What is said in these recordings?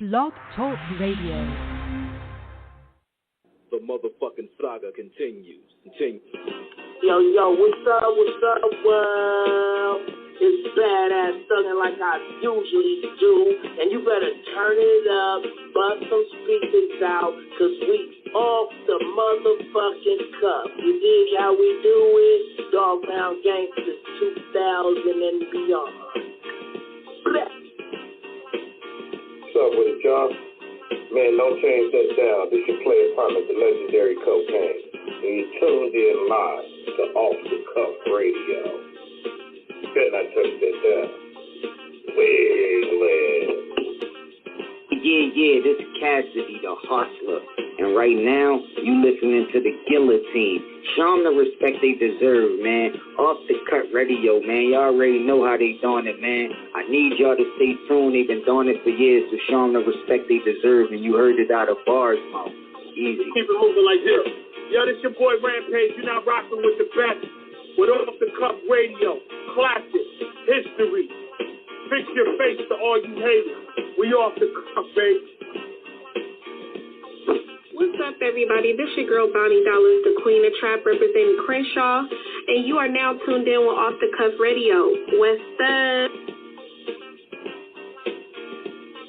Blog Talk Radio. The motherfucking saga continues. Yo, what's up, world? It's badass thuggin' like I usually do, and you better turn it up, bust some speakers out, cause we off the motherfucking cuff. You dig how we do it? Dog Pound Gangsters 2000 and beyond. Bleh. What's up with it, y'all? Man, don't change that down. This your player partner, the legendary Cocaine. And you tuned in live to Off the Cuff Radio. Better not touch that down. Wiggling. Yeah, this is Cassidy, the hustler. And right now, you listening to the Guillotine. Show them the respect they deserve, man. Off the Cut Radio, man. Y'all already know how they doing it, man. I need y'all to stay tuned. They've been doing it for years, so show them the respect they deserve. And you heard it out of bars, mouth. Easy. Keep it moving like this. Yo, this your boy Rampage. You're not rocking with the best. With Off the Cuff Radio. Classic. History. Fix your face to all you haters. We off the cuff, baby. What's up, everybody? This your girl, Bonnie Dollars, the Queen of Trap, representing Crenshaw, and you are now tuned in with Off the Cuff Radio. What's up?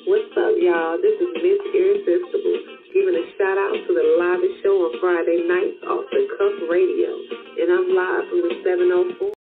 What's up, y'all? This is Miss Irresistible, giving a shout-out to the livest show on Friday nights, Off the Cuff Radio, and I'm live from the 704.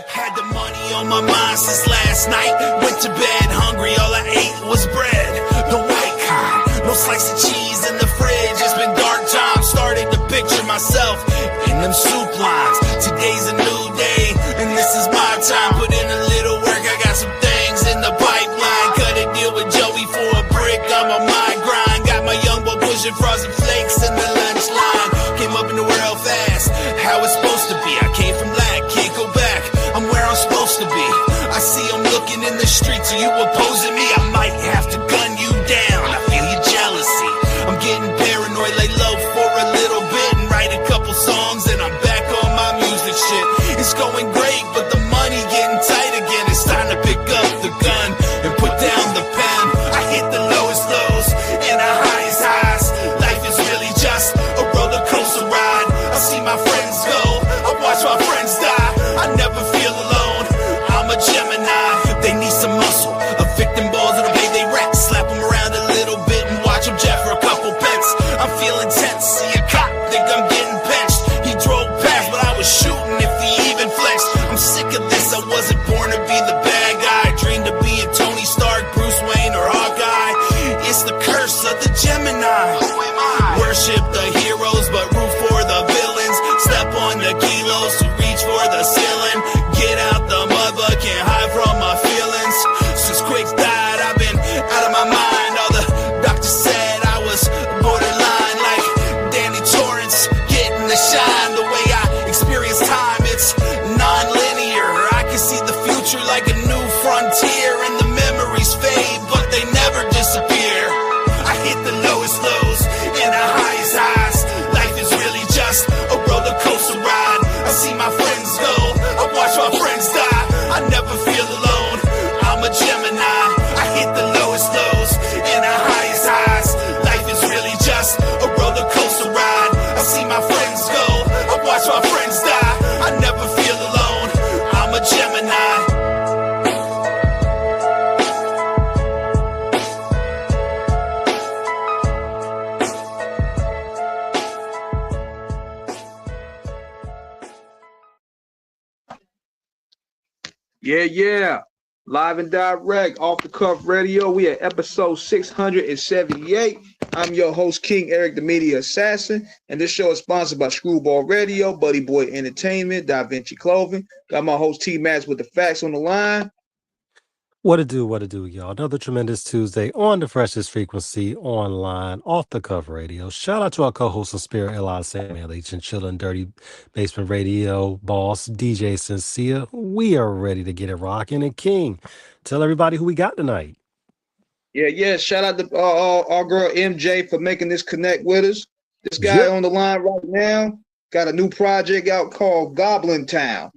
Had the money on my mind since last night. Went to bed hungry, all I ate was bread. The white kind, no slice of cheese in the fridge. It's been dark times, started to picture myself in them soup lines. Today's a new day, and this is my time. Put in a little work, I got some things in the pipeline. Cut a deal with Joey for a brick, I'm on my grind. Got my young boy pushing frosted flakes in the lunch line. Came up in the world fast, how it's supposed to be. I came from black, can't go back. I'm where I'm supposed to be. I see them looking in the streets. Are you opposing me? I might have to gun you down. I feel your jealousy. I'm getting paranoid, lay low for a little bit and write a couple songs, and I'm back on my music shit. It's going great, but the money getting tight again. It's time to pick up the gun and put down the pen. I hit the lowest lows and the highest highs. Life is really just a roller coaster ride. I see my friends go, I watch my friends die. I never feel alone, I'm a Gemini. They need some muscle, a victim balls and a way they rap. Slap them around a little bit and watch them jet for a couple pence. I'm feeling tense, see a cop, think I'm getting benched. He drove past, but I was shooting if he even flexed. I'm sick of this, I wasn't born to be the bad guy. Dreamed of being Tony Stark, Bruce Wayne, or Hawkeye. It's the curse of the Gemini. Worship the heroes, but root for the villains. Step on the kilos to reach for the ceiling. Get out the mud, but can't hide from my feelings. Since Quicks died, I've been out of my mind. All the doctors said I was borderline, like Danny Torrance getting the shine. The way I experience time, it's non-linear. I can see the future like a new frontier, and the memories fade, but they never disappear. I hit the lowest lows and the highest highs. Life is really just a roller coaster ride. I see my friends go, I watch my friends die. I never feel alone, I'm a Gemini. I hit the lowest lows and the highest highs. Life is really just a roller coaster ride. I see my friends go, I watch my friends die. I never feel alone, I'm a Gemini. Yeah. Live and direct, off the cuff radio. We at episode 678. I'm your host, King Eric, the Media Assassin, and this show is sponsored by Screwball Radio, Buddy Boy Entertainment, Da Vinci Clothing. Got my host T-Max with the facts on the line. What it do, y'all? Another tremendous Tuesday on the freshest frequency online, off the cuff radio. Shout out to our co-host of Spirit L.I. Samuel H. and Chillin' Dirty Basement Radio boss, DJ Sincere. We are ready to get it rocking. And King, tell everybody who we got tonight. Yeah. Shout out to our girl MJ for making this connect with us. This guy on the line right now got a new project out called Goblin Town.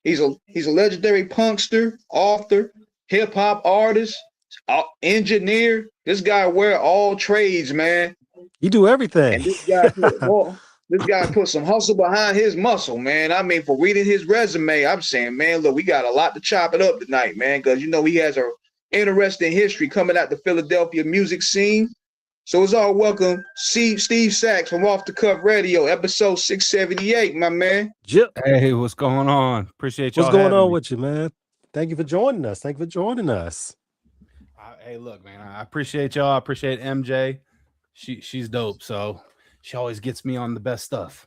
He's a legendary punkster, author, hip hop artist, engineer. This guy wear all trades, man. You do everything. And this guy put some hustle behind his muscle, man. I mean, for reading his resume, I'm saying, man, look, we got a lot to chop it up tonight, man, because you know he has a interesting history coming out the Philadelphia music scene. So it's all welcome, Steve Sxaks from Off the Cuff Radio, episode 678, my man. Hey, what's going on? Appreciate y'all. What's going on with you, man? Thank you for joining us. Hey, look, man, I appreciate y'all. I appreciate MJ. She's dope. So she always gets me on the best stuff.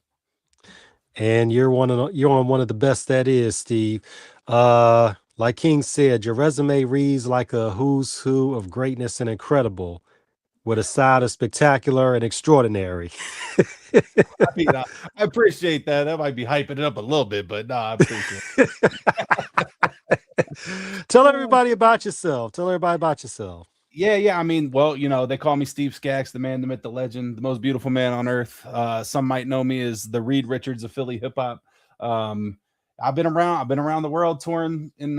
And you're on one of the best that is, Steve. Like King said, your resume reads like a who's who of greatness and incredible, with a side of spectacular and extraordinary. I appreciate that. That might be hyping it up a little bit, but no, I appreciate it. Tell everybody about yourself. Yeah. I mean, well, you know, they call me Steve Sxaks, the man, the myth, the legend, the most beautiful man on earth. Some might know me as the Reed Richards of Philly hip hop. I've been around the world touring in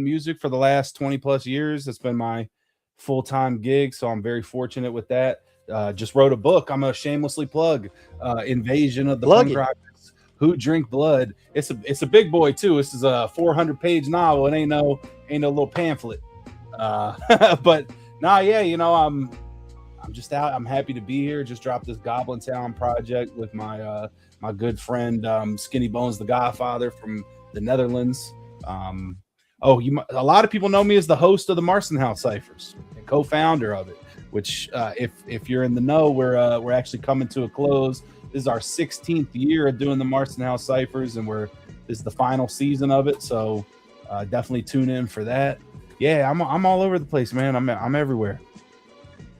music for the last 20 plus years. It's been my full-time gig, so I'm very fortunate with that. Just wrote a book. I'm a shamelessly plug, Invasion of the Punk Rockers Who Drink Blood. It's a big boy too. This is a 400-page novel. It ain't no little pamphlet. But nah, yeah, you know, I'm just out. I'm happy to be here. Just dropped this Goblin Town project with my my good friend Skinny Bones, the Godfather from the Netherlands. A lot of people know me as the host of the Marston House Ciphers and co-founder of it, which if you're in the know, we're actually coming to a close. This is our 16th year of doing the Marston House Ciphers, and this is the final season of it. So definitely tune in for that. Yeah, I'm all over the place, man. I'm everywhere.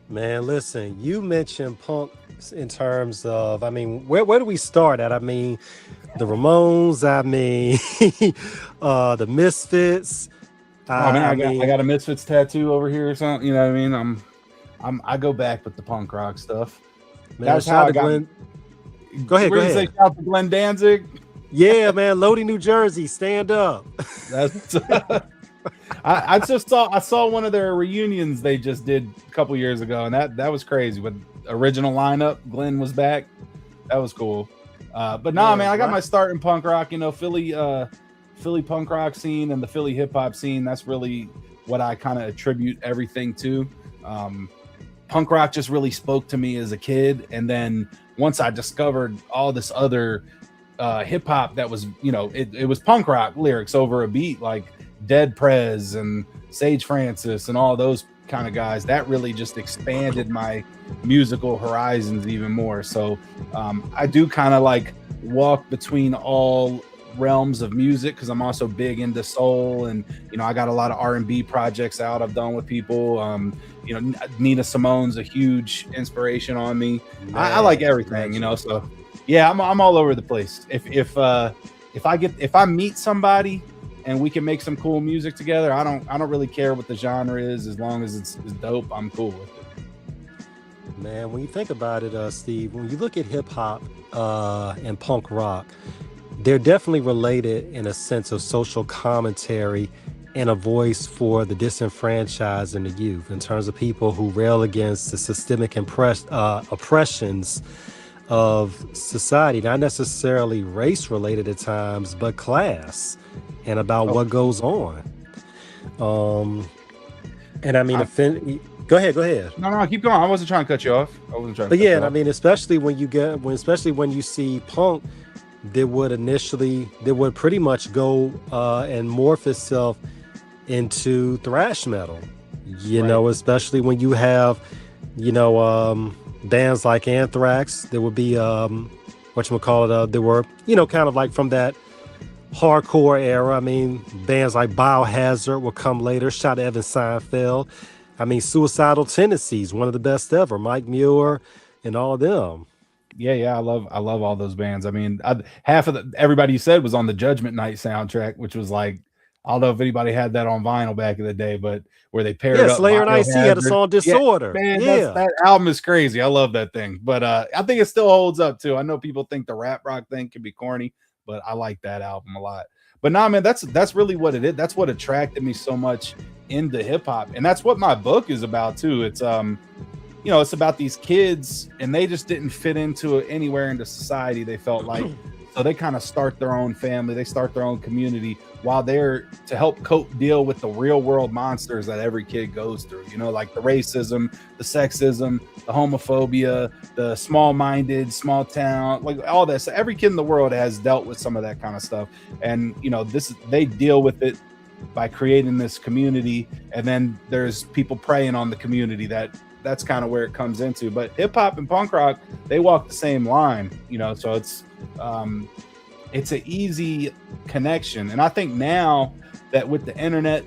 Man, listen, you mentioned punk in terms of, I mean, where do we start at? I mean, the Ramones, I mean, the Misfits. I got a Misfits tattoo over here or something. You know what I mean? I go back with the punk rock stuff. Man, that's how I got. Go ahead. Say shout to Glenn Danzig. Yeah, man, Lodi, New Jersey, stand up. That's. I saw one of their reunions they just did a couple years ago, and that was crazy. With original lineup, Glenn was back. That was cool. But nah, man, I got my start in punk rock. You know, Philly punk rock scene and the Philly hip hop scene. That's really what I kind of attribute everything to. Punk rock just really spoke to me as a kid, and then once I discovered all this other hip hop that was, you know, it was punk rock lyrics over a beat, like Dead Prez and Sage Francis and all those kind of guys, that really just expanded my musical horizons even more. So I do kind of like walk between all realms of music because I'm also big into soul, and you know, I got a lot of R&B projects out I've done with people. You know, Nina Simone's a huge inspiration on me. I like everything, you know. So yeah, I'm all over the place. If I meet somebody and we can make some cool music together, I don't really care what the genre is, as long as it's dope, I'm cool with it. Man, when you think about it, Steve, when you look at hip hop and punk rock, they're definitely related in a sense of social commentary and a voice for the disenfranchised and the youth, in terms of people who rail against the systemic oppressions of society, not necessarily race related at times, but class, and about what goes on. And I mean, go ahead. No, keep going. I wasn't trying to cut you off. But yeah, I mean, especially when you see punk, that would pretty much go and morph itself into thrash metal. You know, especially when you have, bands like Anthrax. There would be whatchamacallit, there were, kind of like from that hardcore era. I mean, bands like Biohazard will come later. Shout out to Evan Seinfeld. I mean, Suicidal Tendencies, one of the best ever. Mike Muir and all of them. Yeah, I love all those bands. I mean, half of everybody you said was on the Judgment Night soundtrack, which was like, I don't know if anybody had that on vinyl back in the day, but where they paired up. Slayer and IC had a song Disorder. Yeah, man, that album is crazy. I love that thing. But I think it still holds up too. I know people think the rap rock thing can be corny, but I like that album a lot. But nah, man, that's really what it is. That's what attracted me so much into hip hop. And that's what my book is about too. It's it's about these kids and they just didn't fit into anywhere into society, they felt like. So they kind of start their own family, they start their own community while they're to help deal with the real world monsters that every kid goes through, like the racism, the sexism, the homophobia, the small-minded, small town, like all this. So every kid in the world has dealt with some of that kind of stuff. And, they deal with it by creating this community. And then there's people preying on the community that's kind of where it comes into. But hip hop and punk rock, they walk the same line, so it's an easy connection. And I think now that with the internet,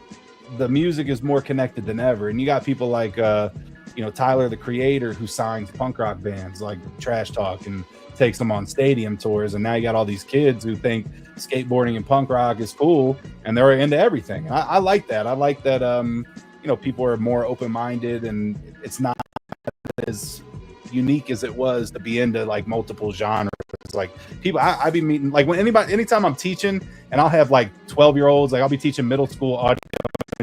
the music is more connected than ever. And you got people like, Tyler, the Creator, who signs punk rock bands like Trash Talk and takes them on stadium tours. And now you got all these kids who think skateboarding and punk rock is cool and they're into everything. I like that. I like that, people are more open-minded and it's not as unique as it was to be into like multiple genres. Like people, I be meeting like anytime I'm teaching, and I'll have like 12-year-olds, like I'll be teaching middle school audio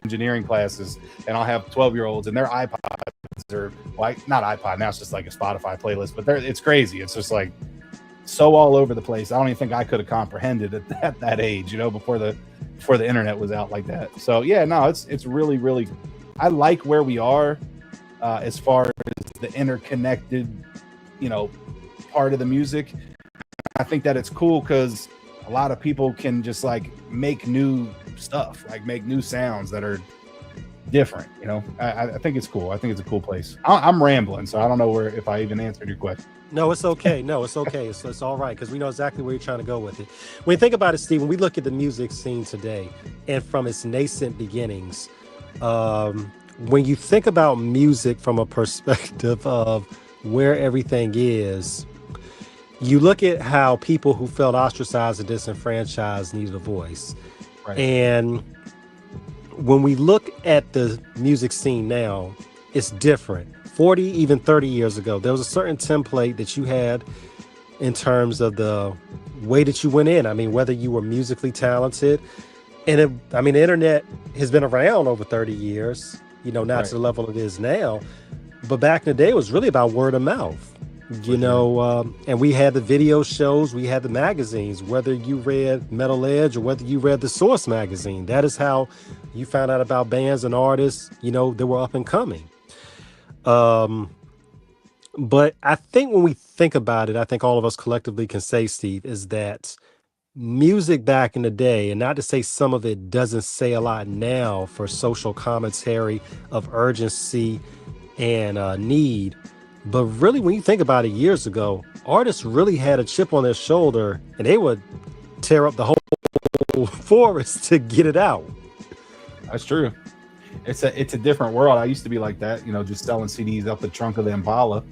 engineering classes, and I'll have 12-year-olds and their iPods are like not iPod now, it's just like a Spotify playlist, but it's crazy. It's just like so all over the place. I don't even think I could have comprehended it at that age, before the internet was out like that. So yeah, no, it's really, really, I like where we are as far as the interconnected, part of the music. I think that it's cool because a lot of people can just like make new stuff, like make new sounds that are different. I think it's cool. I think it's a cool place. I'm rambling, so I don't know if I even answered your question. No, it's okay. It's all right because we know exactly where you're trying to go with it. When you think about it, Steve, when we look at the music scene today and from its nascent beginnings, when you think about music from a perspective of where everything is, you look at how people who felt ostracized and disenfranchised needed a voice. Right. And when we look at the music scene now, it's different. 40, even 30 years ago, there was a certain template that you had in terms of the way that you went in. I mean, whether you were musically talented. And the internet has been around over 30 years, not right. To the level it is now. But back in the day, it was really about word of mouth. And we had the video shows, we had the magazines, whether you read Metal Edge or whether you read the Source magazine. That is how you found out about bands and artists, that were up and coming. But I think when we think about it, I think all of us collectively can say, Steve, is that music back in the day, and not to say some of it doesn't say a lot now for social commentary of urgency and need, but really, when you think about it, years ago, artists really had a chip on their shoulder and they would tear up the whole forest to get it out. That's true. It's a different world. I used to be like that, just selling CDs up the trunk of the Impala,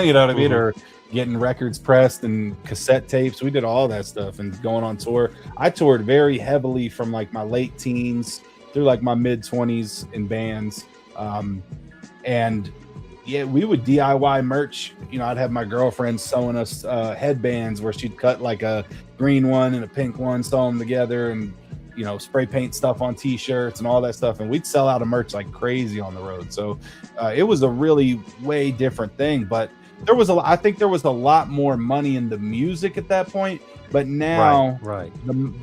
you know what I mean? Or getting records pressed and cassette tapes. We did all that stuff and going on tour. I toured very heavily from like my late teens through like my mid 20s in bands. And yeah, we would DIY merch. I'd have my girlfriend sewing us headbands where she'd cut like a green one and a pink one, sew them together, and spray paint stuff on t-shirts and all that stuff. And we'd sell out of merch like crazy on the road. So it was a really way different thing. But I think there was a lot more money in the music at that point. But now,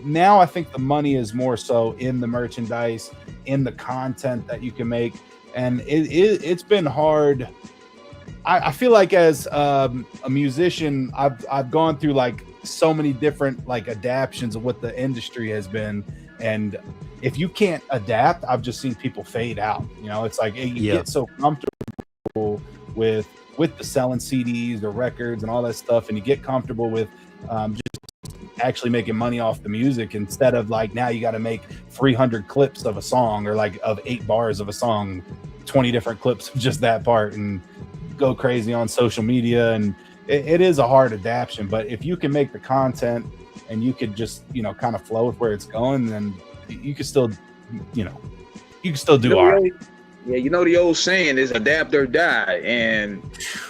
now I think the money is more so in the merchandise, in the content that you can make. And it's been hard. I feel like as a musician, I've gone through like so many different like adaptions of what the industry has been, and if you can't adapt, I've just seen people fade out. You know, it's like you get so comfortable with the selling CDs or records and all that stuff, and you get comfortable with just actually making money off the music instead of like now you got to make 300 clips of a song, or like of 8 bars of a song, 20 different clips of just that part, and go crazy on social media. And it is a hard adaptation, but if you can make the content and you could just, you know, kind of flow with where it's going, then you can still, you can still do art. Yeah, you know, the old saying is adapt or die, and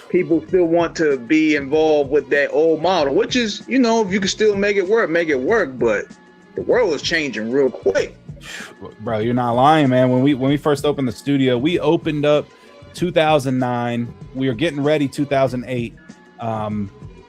people still want to be involved with that old model, which is, you know, if you can still make it work, but the world is changing real quick. Bro, you're not lying, man. When we first opened the studio, we opened up 2009. We were getting ready 2008.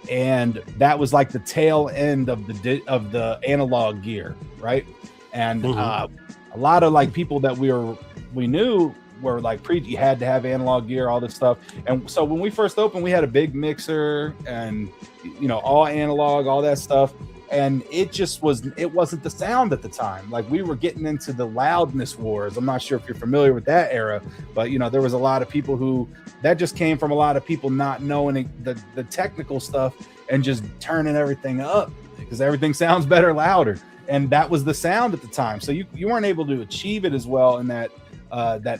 And that was like the tail end of the analog gear, right? And a lot of like people that we knew were like you had to have analog gear, all this stuff. And so when we first opened, we had a big mixer and, you know, all analog, all that stuff. And it wasn't the sound at the time. Like, we were getting into the loudness wars. I'm not sure if you're familiar with that era, but, you know, there was a lot of people that just came from a lot of people not knowing the technical stuff and just turning everything up because everything sounds better louder. And that was the sound at the time. So you weren't able to achieve it as well in that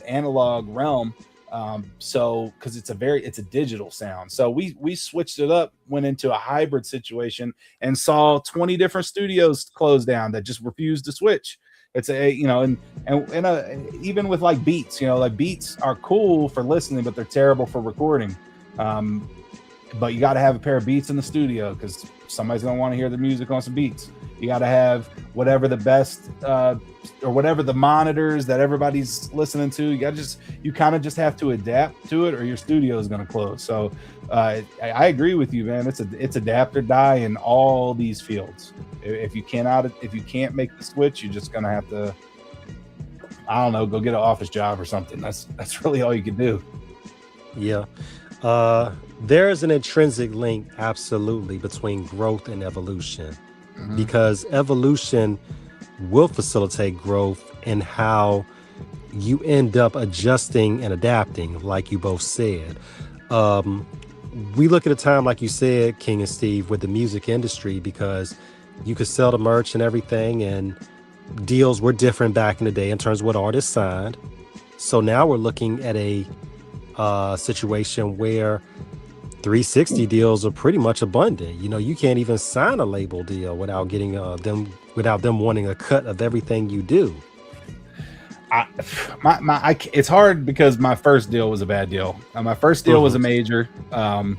analog realm. So because it's a digital sound. So we switched it up, went into a hybrid situation, and saw 20 different studios close down that just refused to switch. It's and even with like beats, you know, like beats are cool for listening, but they're terrible for recording. But you got to have a pair of beats in the studio because somebody's gonna want to hear the music on some beats. You got to have whatever the best or whatever the monitors that everybody's listening to. You kind of just have to adapt to it, or your studio is going to close. So I agree with you, man. It's adapt or die in all these fields. If you can't make the switch, you're just going to have to, I don't know, go get an office job or something. That's really all you can do. Yeah. There's an intrinsic link, absolutely, between growth and evolution. Because evolution will facilitate growth in how you end up adjusting and adapting, like you both said. We look at a time, like you said, King and Steve, with the music industry, because you could sell the merch and everything, and deals were different back in the day in terms of what artists signed. So now we're looking at a situation where 360 deals are pretty much abundant. You know, you can't even sign a label deal without getting them wanting a cut of everything you do. It's hard because my first deal was a bad deal. My first deal was a major, and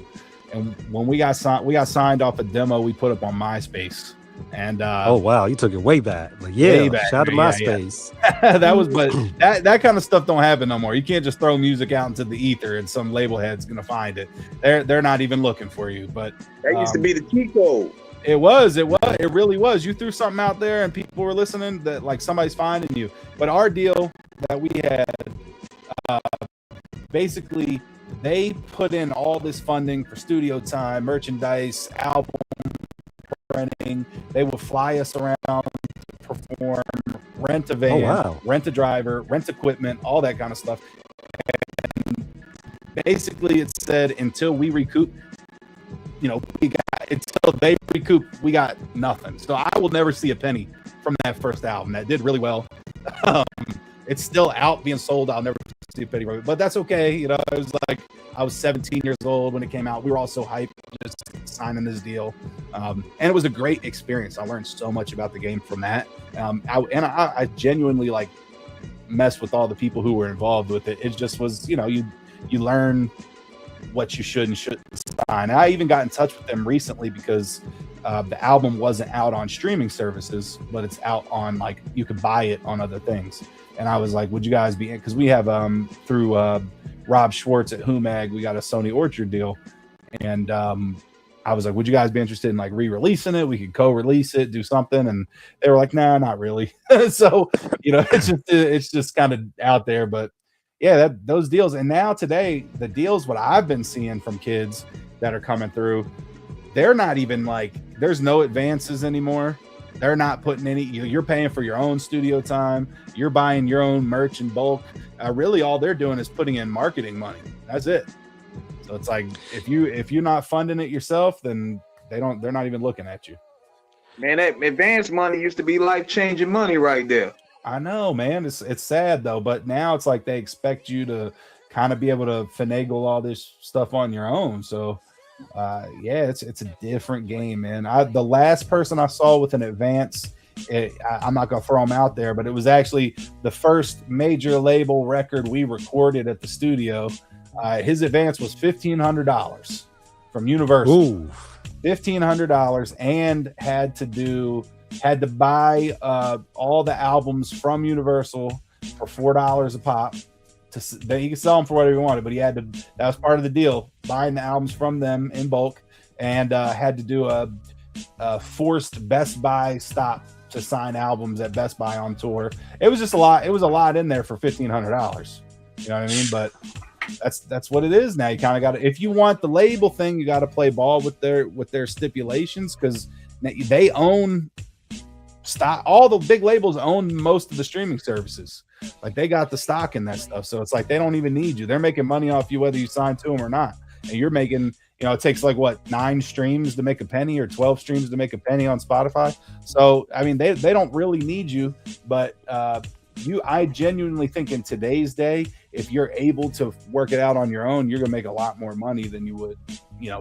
when we got signed off a demo we put up on MySpace. And oh wow, you took it way back. Like, yeah, shout out to MySpace. Yeah. But that kind of stuff don't happen no more. You can't just throw music out into the ether and some label head's gonna find it. They're not even looking for you. But that used to be the cheat code. It really was. You threw something out there and people were listening, that like somebody's finding you. But our deal that we had, basically they put in all this funding for studio time, merchandise, album printing. They would fly us around to perform, rent a van, rent a driver, rent equipment, all that kind of stuff. And basically it said until we recoup, you know, until they recoup, we got nothing. So I will never see a penny from that first album. That did really well. It's still out being sold. I'll never see a penny from it, but that's okay. You know, it was like I was 17 years old when it came out. We were all so hyped just signing this deal. And it was a great experience. I learned so much about the game from that. I genuinely like messed with all the people who were involved with it. It just was, you know, you learn what you should and shouldn't sign. And I even got in touch with them recently because the album wasn't out on streaming services, but it's out on, like, you could buy it on other things. And I was like, would you guys be in? Because we have through Rob Schwartz at Humag, we got a Sony Orchard deal. And I was like, would you guys be interested in like re-releasing it? We could co-release it, do something. And they were like, nah, not really. So, you know, it's just kind of out there. But yeah, those deals. And now today, the deals, what I've been seeing from kids that are coming through, they're not even like, there's no advances anymore. They're not putting any, you're paying for your own studio time. You're buying your own merch in bulk. Really all they're doing is putting in marketing money. That's it. So it's like, if you're not funding it yourself, then they're not even looking at you. Man, that advance money used to be life-changing money right there. I know, man. It's sad though, but now it's like they expect you to kind of be able to finagle all this stuff on your own. So it's a different game, man. The last person I saw with an advance, I'm not gonna throw him out there, but it was actually the first major label record we recorded at the studio. His advance was $1,500 from Universal. Ooh. $1,500, and had to buy all the albums from Universal for $4 a pop. He could sell them for whatever he wanted, but he had to. That was part of the deal, buying the albums from them in bulk, and had to do a forced Best Buy stop to sign albums at Best Buy on tour. It was just a lot. It was a lot in there for $1,500. You know what I mean? But that's what it is now. You kind of got to, if you want the label thing, you got to play ball with their stipulations, because they own stock. All the big labels own most of the streaming services. Like, they got the stock in that stuff. So it's like, they don't even need you. They're making money off you whether you sign to them or not. And you're making, it takes like 9 streams to make a penny, or 12 streams to make a penny on Spotify. So I mean, they don't really need you, but I genuinely think in today's day, if you're able to work it out on your own, you're gonna make a lot more money than you would,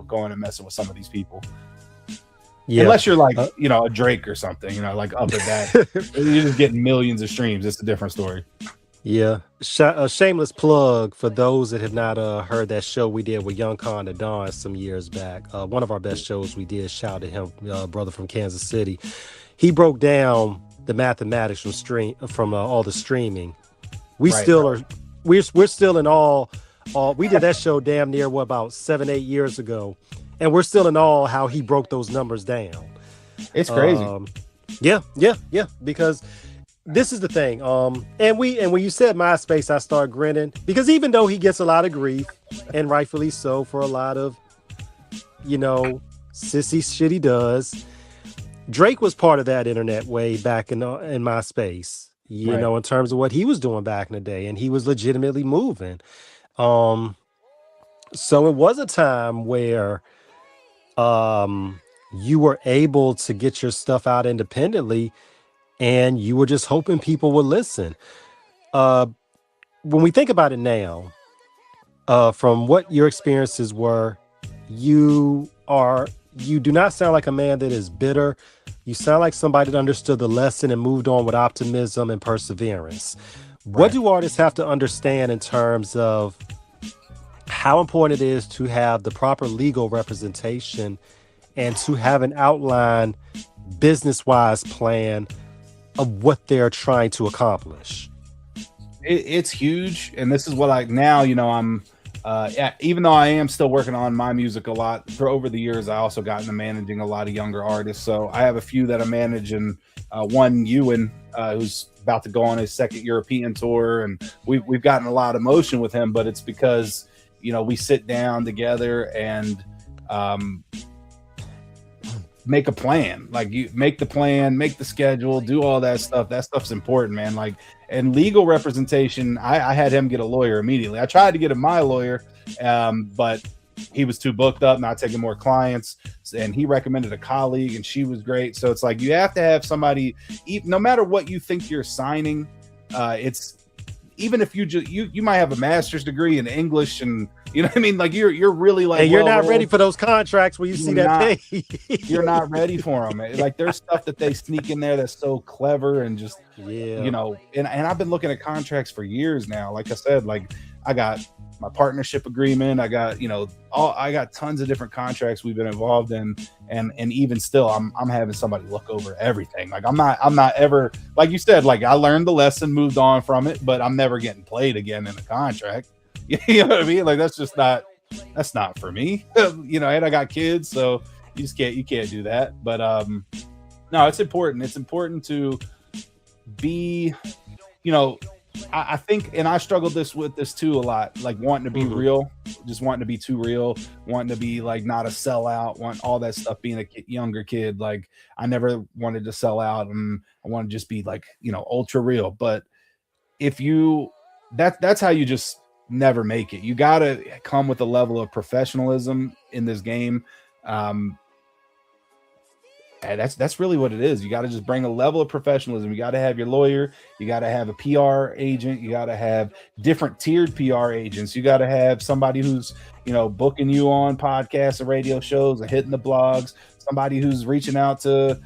going and messing with some of these people. Yeah. Unless you're like, a Drake or something, like up at that. You're just getting millions of streams. It's a different story. Yeah. A shameless plug for those that have not heard that show we did with Young Con at Dawn some years back. One of our best shows we did. Shout out to him, brother from Kansas City. He broke down the mathematics from all the streaming. We're still in all. We did that show damn near about 7-8 years ago. And we're still in awe how he broke those numbers down. It's crazy. Yeah. Because this is the thing. And when you said MySpace, I started grinning, because even though he gets a lot of grief, and rightfully so, for a lot of, sissy shit he does, Drake was part of that internet way back in MySpace. In terms of what he was doing back in the day, and he was legitimately moving. So it was a time where you were able to get your stuff out independently, and you were just hoping people would listen. When we think about it now, from what your experiences were, you do not sound like a man that is bitter. You sound like somebody that understood the lesson and moved on with optimism and perseverance. Right. What do artists have to understand in terms of how important it is to have the proper legal representation and to have an outline business-wise plan of what they're trying to accomplish? It's huge. And this is what I'm, even though I am still working on my music a lot, for over the years, I also got into managing a lot of younger artists. So I have a few that I manage, and one, Ewan, who's about to go on his second European tour. And we've gotten a lot of motion with him, but it's because, we sit down together and make a plan. Like, you make the plan, make the schedule, do all that stuff. That stuff's important, man. Like, and legal representation, I had him get a lawyer immediately. I tried to get him my lawyer, but he was too booked up, not taking more clients. And he recommended a colleague, and she was great. So it's like, you have to have somebody, no matter what you think you're signing, it's, even if you might have a master's degree in English, and you know what I mean, like you're really like, and you're not ready for those contracts where you see that pay. You're not ready for them. Like, there's stuff that they sneak in there that's so clever, and just and I've been looking at contracts for years now. Like I said, like, I got my partnership agreement. I got, I got tons of different contracts we've been involved in. And even still, I'm having somebody look over everything. Like, I'm not ever, like you said, like, I learned the lesson, moved on from it, but I'm never getting played again in a contract. You know what I mean? Like, that's not for me, and I got kids, so you can't do that. But, no, it's important. It's important to be, I think, and I struggled with this too a lot, like wanting to be real, just wanting to be too real, wanting to be like not a sellout, want all that stuff. Being a younger kid, like I never wanted to sell out, and I want to just be like, you know, ultra real. But if you, that's how you just never make it. You got to come with a level of professionalism in this game. And that's really what it is. You got to just bring a level of professionalism. You got to have your lawyer. You got to have a PR agent. You got to have different tiered PR agents. You got to have somebody who's, you know, booking you on podcasts and radio shows and hitting the blogs. Somebody who's reaching out to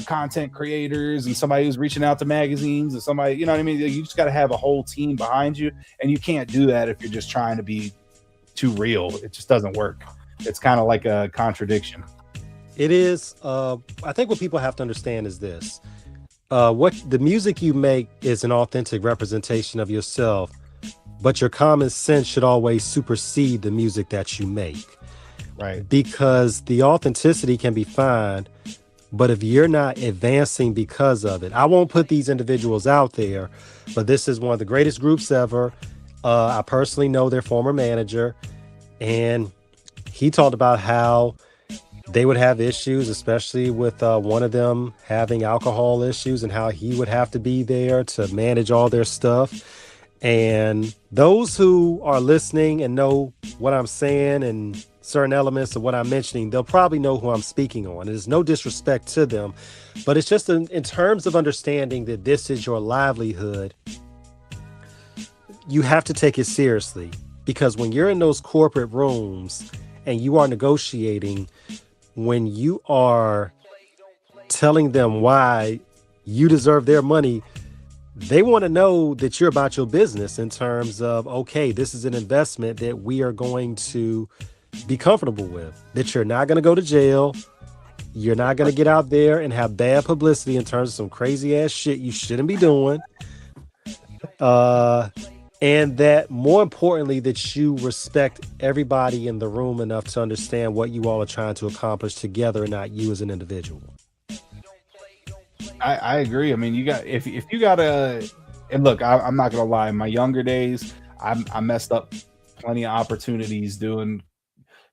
content creators, and somebody who's reaching out to magazines, and somebody, you know what I mean? You just got to have a whole team behind you. And you can't do that if you're just trying to be too real. It just doesn't work. It's kind of like a contradiction. It is. I think what people have to understand is this. What the music you make is an authentic representation of yourself, but your common sense should always supersede the music that you make. Right. Because the authenticity can be fine, but if you're not advancing because of it, I won't put these individuals out there, but this is one of the greatest groups ever. I personally know their former manager, and he talked about how they would have issues, especially with one of them having alcohol issues, and how he would have to be there to manage all their stuff. And those who are listening and know what I'm saying and certain elements of what I'm mentioning, they'll probably know who I'm speaking on. There's no disrespect to them, but it's just in terms of understanding that this is your livelihood, you have to take it seriously, because when you're in those corporate rooms and you are negotiating, when you are telling them why you deserve their money, they want to know that you're about your business in terms of, okay, this is an investment that we are going to be comfortable with, that you're not going to go to jail. You're not going to get out there and have bad publicity in terms of some crazy ass shit you shouldn't be doing. And that more importantly, that you respect everybody in the room enough to understand what you all are trying to accomplish together and not you as an individual. I agree. I mean, you got, if you got to, and look, I'm not going to lie, in my younger days, I messed up plenty of opportunities doing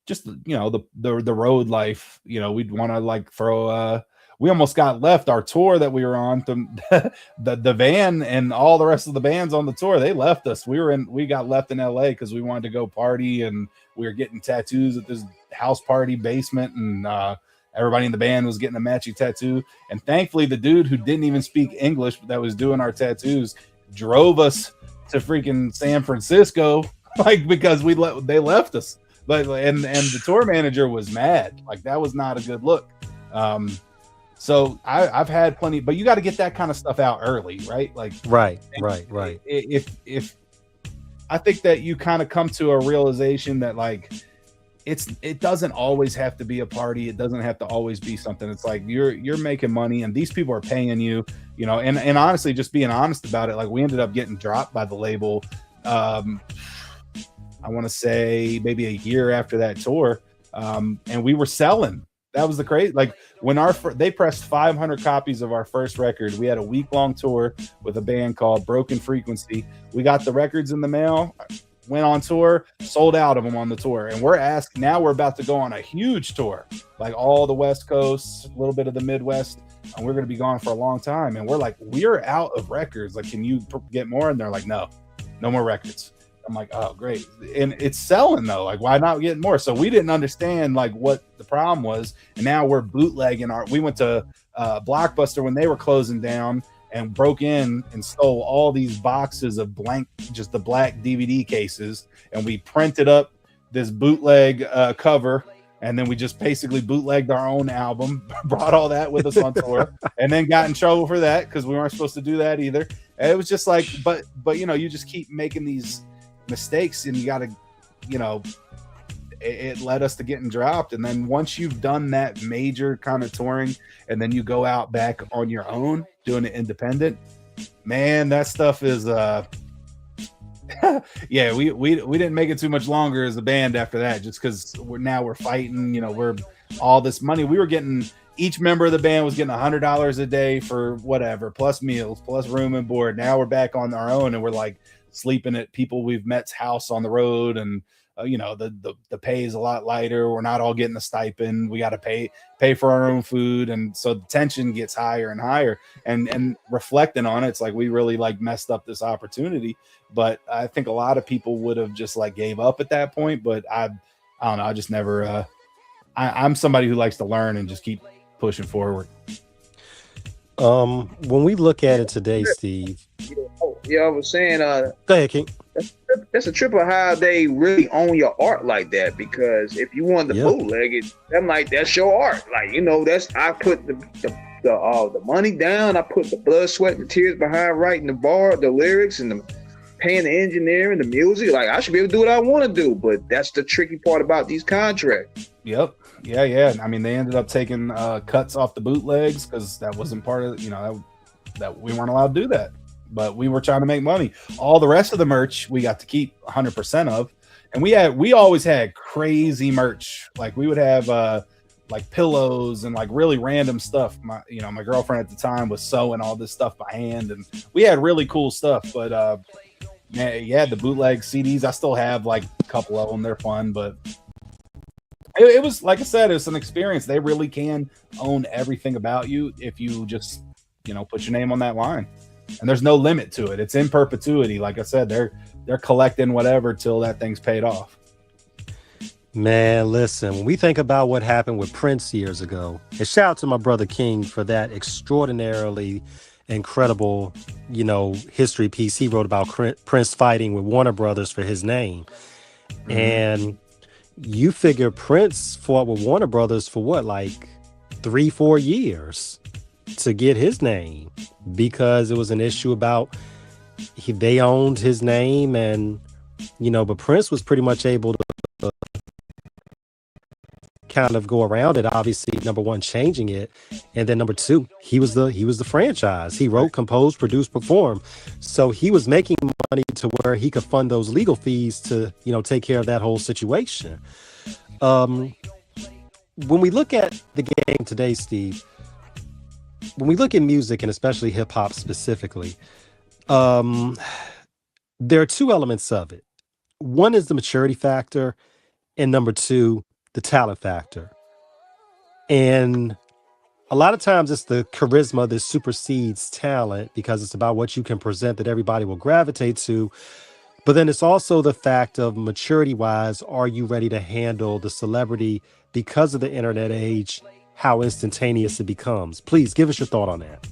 just, you know, the road life. You know, we'd want to like throw we almost got left. Our tour that we were on, the van and all the rest of the bands on the tour, they left us. We got left in LA because we wanted to go party, and we were getting tattoos at this house party basement, and everybody in the band was getting a matching tattoo. And thankfully, the dude who didn't even speak English that was doing our tattoos drove us to freaking San Francisco, like, because they left us. But and the tour manager was mad. Like, that was not a good look. So I've had plenty, but you got to get that kind of stuff out early, right? Like, right. If I think that you kind of come to a realization that like it doesn't always have to be a party. It doesn't have to always be something. It's like you're making money, and these people are paying you, you know. And honestly, just being honest about it, like we ended up getting dropped by the label. I want to say maybe a year after that tour, and we were selling. That was the crazy. Like when they pressed 500 copies of our first record. We had a week-long tour with a band called Broken Frequency. We got the records in the mail, went on tour, sold out of them on the tour. And now we're about to go on a huge tour, like all the West Coast, a little bit of the Midwest, and we're going to be gone for a long time. And we're like, we're out of records. Like, can you get more? And they're like, no more records. I'm like, oh, great. And it's selling though. Like, why not get more? So we didn't understand like what the problem was. And now we're bootlegging we went to Blockbuster when they were closing down and broke in and stole all these boxes of just the black DVD cases. And we printed up this bootleg cover. And then we just basically bootlegged our own album, brought all that with us on tour, and then got in trouble for that because we weren't supposed to do that either. And it was just like, but you know, you just keep making these mistakes, and you got to, you know, it led us to getting dropped. And then once you've done that major kind of touring, and then you go out back on your own doing it independent, man, that stuff is yeah, we didn't make it too much longer as a band after that, just because we're fighting, you know, we're all this money. We were getting, each member of the band was getting $100 a day for whatever, plus meals, plus room and board. Now we're back on our own and we're like sleeping at people we've met's house on the road, and the pay is a lot lighter. We're not all getting a stipend. We got to pay for our own food, and so the tension gets higher and higher. And reflecting on it, it's like we really like messed up this opportunity. But I think a lot of people would have just like gave up at that point. But I don't know. I just never. I'm somebody who likes to learn and just keep pushing forward. When we look at it today, Steve. Yeah, I was saying. Go ahead, King. That's a trip of how they really own your art like that. Because if you want the bootleg it, I'm like, that's your art. Like, that's, I put the money down. I put the blood, sweat, and tears behind writing the lyrics, and paying the engineer and the music. Like, I should be able to do what I want to do. But that's the tricky part about these contracts. Yep. Yeah. I mean, they ended up taking cuts off the bootlegs because that wasn't part of, that we weren't allowed to do that. But we were trying to make money. All the rest of the merch we got to keep 100% of. And we always had crazy merch. Like, we would have like pillows and like really random stuff. My girlfriend at the time was sewing all this stuff by hand, and we had really cool stuff. But the bootleg CDs, I still have like a couple of them. They're fun, but it was, like I said, it's an experience. They really can own everything about you if you just, put your name on that line. And there's no limit to it. It's in perpetuity. Like I said, they're collecting whatever till that thing's paid off. Man, listen, when we think about what happened with Prince years ago, and shout out to my brother King for that extraordinarily incredible, history piece he wrote about Prince fighting with Warner Brothers for his name. Mm-hmm. And you figure Prince fought with Warner Brothers for what, like 3-4 years to get his name, because it was an issue about they owned his name, and but Prince was pretty much able to kind of go around it. Obviously, number one, changing it, and then number two, he was the franchise. He wrote, composed, produced, performed, so he was making money to where he could fund those legal fees to take care of that whole situation. When we look at the game today, Steve, when we look at music, and especially hip hop specifically, there are two elements of it. One is the maturity factor, and number two, the talent factor. And a lot of times it's the charisma that supersedes talent, because it's about what you can present that everybody will gravitate to. But then it's also the fact of maturity wise, are you ready to handle the celebrity because of the internet age, how instantaneous it becomes? Please give us your thought on that.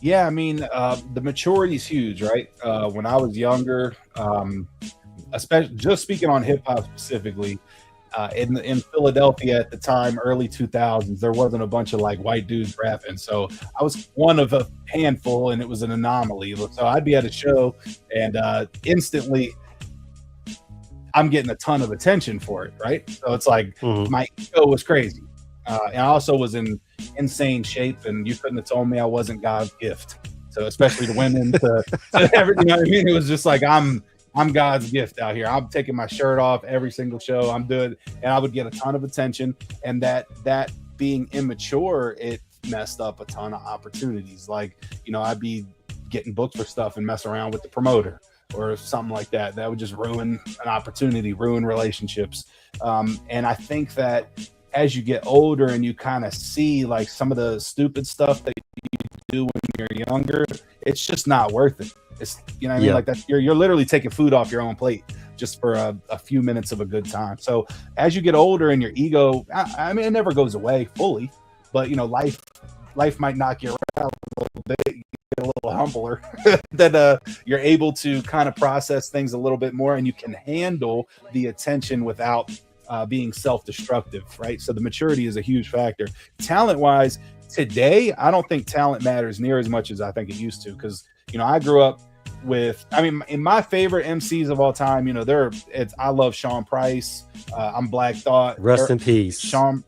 Yeah, I mean, the maturity is huge, right? When I was younger, especially just speaking on hip hop specifically, in Philadelphia at the time, early 2000s, there wasn't a bunch of like white dudes rapping. So I was one of a handful, and it was an anomaly. So I'd be at a show, and instantly I'm getting a ton of attention for it, right? So it's like my ego was crazy. And I also was in insane shape, and you couldn't have told me I wasn't God's gift. So especially to women, to everything, you know what I mean? It was just like, I'm God's gift out here. I'm taking my shirt off every single show. I'm doing, and I would get a ton of attention. And that being immature, it messed up a ton of opportunities. Like, I'd be getting booked for stuff and mess around with the promoter or something like that. That would just ruin an opportunity, ruin relationships. And I think that as you get older and you kind of see like some of the stupid stuff that you do when you're younger, it's just not worth it. It's, what I mean? Like that, you're literally taking food off your own plate just for a few minutes of a good time. So as you get older and your ego, I mean, it never goes away fully, but life might knock you around a little bit, you get a little humbler, that you're able to kind of process things a little bit more, and you can handle the attention without being self-destructive, right? So the maturity is a huge factor. Talent-wise, today, I don't think talent matters near as much as I think it used to, because, I grew up with, in my favorite MCs of all time, I love Sean Price. I'm Black Thought. Rest in peace. Sean,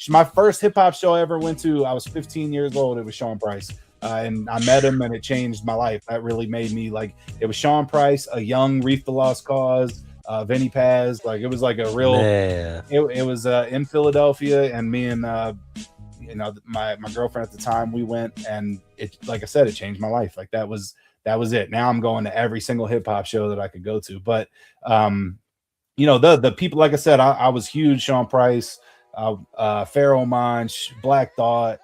my first hip-hop show I ever went to, I was 15 years old. It was Sean Price. And I met him, and it changed my life. That really made me like, it was Sean Price, a young Reef the Lost Cause, Vinny Paz. Like it was like a real. It was in Philadelphia, and me and my girlfriend at the time, we went, and it, like I said, it changed my life. Like that was it. Now I'm going to every single hip hop show that I could go to. But the people, like I said, I was huge. Sean Price, Pharoah Monch, Black Thought.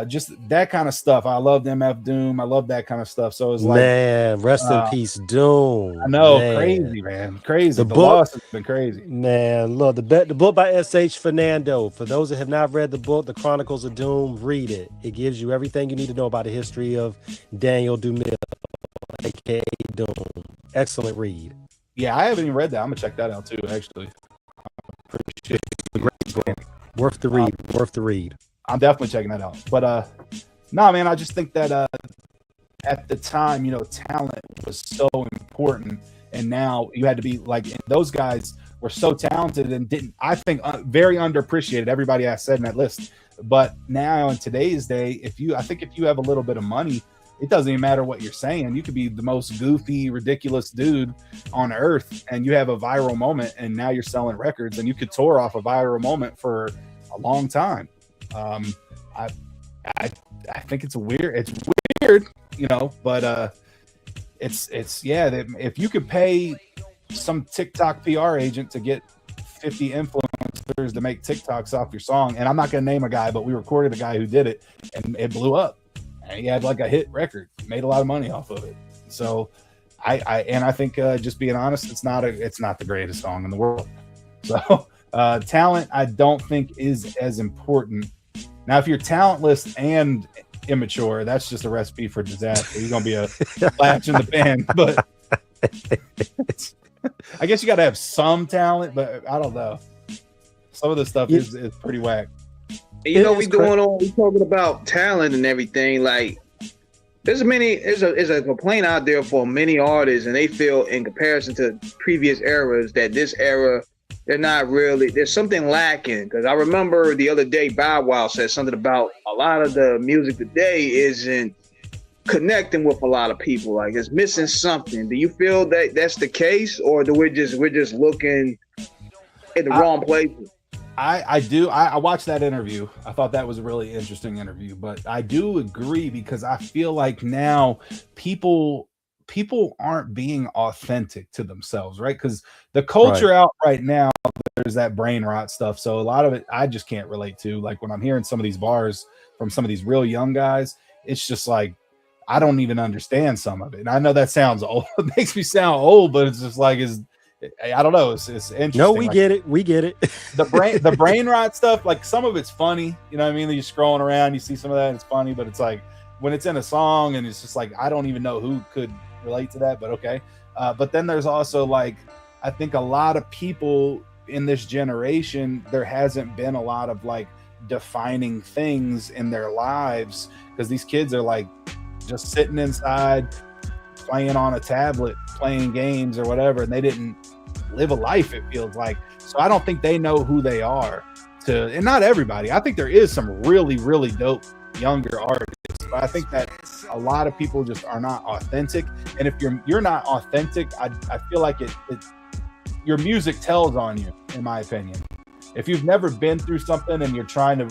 Just that kind of stuff. I loved MF Doom. I love that kind of stuff. So it's like, man, rest in peace, Doom. I know, man. crazy, man, crazy. The book, loss has been crazy, man. Look, the book by S.H. Fernando. For those that have not read the book, The Chronicles of Doom, read it. It gives you everything you need to know about the history of Daniel DeMille, aka Doom. Excellent read. Yeah, I haven't even read that. I'm gonna check that out too. Actually, appreciate it. Great. Worth the read. Worth the read. I'm definitely checking that out. But no, man, I just think that at the time, talent was so important, and now you had to be like, those guys were so talented and I think very underappreciated. Everybody I said in that list, but now in today's day, if you have a little bit of money, it doesn't even matter what you're saying. You could be the most goofy, ridiculous dude on earth, and you have a viral moment, and now you're selling records, and you could tour off a viral moment for a long time. I think it's weird, but it's if you could pay some TikTok PR agent to get 50 influencers to make TikToks off your song, and I'm not going to name a guy, but we recorded a guy who did it, and it blew up, and he had like a hit record, made a lot of money off of it. So I think just being honest, it's not the greatest song in the world. So talent, I don't think is as important. Now, if you're talentless and immature, that's just a recipe for disaster. You're gonna be a flash in the pan. But I guess you got to have some talent. But I don't know. Some of the stuff is pretty whack. We talking about talent and everything. Like, there's a complaint out there for many artists, and they feel in comparison to previous eras that this era, they're not really, there's something lacking. Because I remember the other day, Bow Wow said something about a lot of the music today isn't connecting with a lot of people. Like, it's missing something. Do you feel that that's the case, or do we're just looking in the wrong places? I do. I watched that interview. I thought that was a really interesting interview, but I do agree, because I feel like now people aren't being authentic to themselves, right? Because the culture out right now, there's that brain rot stuff. So a lot of it, I just can't relate to. Like, when I'm hearing some of these bars from some of these real young guys, it's just like, I don't even understand some of it. And I know that sounds old. It makes me sound old, but it's just like, I don't know. It's interesting. No, we get it. We get it. The brain rot stuff, like, some of it's funny. You know what I mean? You're scrolling around, you see some of that, and it's funny, but it's like, when it's in a song and it's just like, I don't even know who could relate to that, but okay. But then there's also, like, I think a lot of people in this generation, there hasn't been a lot of like defining things in their lives, because these kids are like just sitting inside playing on a tablet, playing games or whatever, and they didn't live a life, it feels like. So I don't think they know who they are, and not everybody. I think there is some really, really dope younger artists, but I think that a lot of people just are not authentic. And if you're not authentic, I feel like your music tells on you, in my opinion. If you've never been through something and you're trying to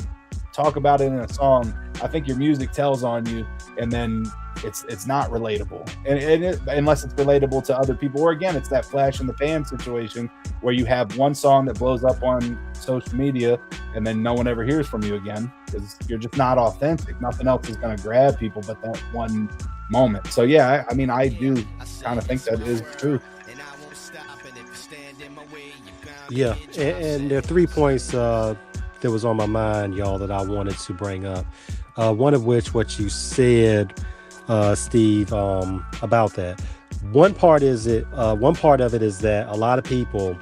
talk about it in a song, I think your music tells on you, and then it's not relatable, unless it's relatable to other people. Or again, it's that flash in the pan situation where you have one song that blows up on social media and then no one ever hears from you again, because you're just not authentic. Nothing else is going to grab people but that one moment. So yeah, I mean, I do kind of think that is true. Yeah, and there are 3 points that was on my mind, y'all, that I wanted to bring up. One of which, what you said, Steve, about that. One part of it is that a lot of people,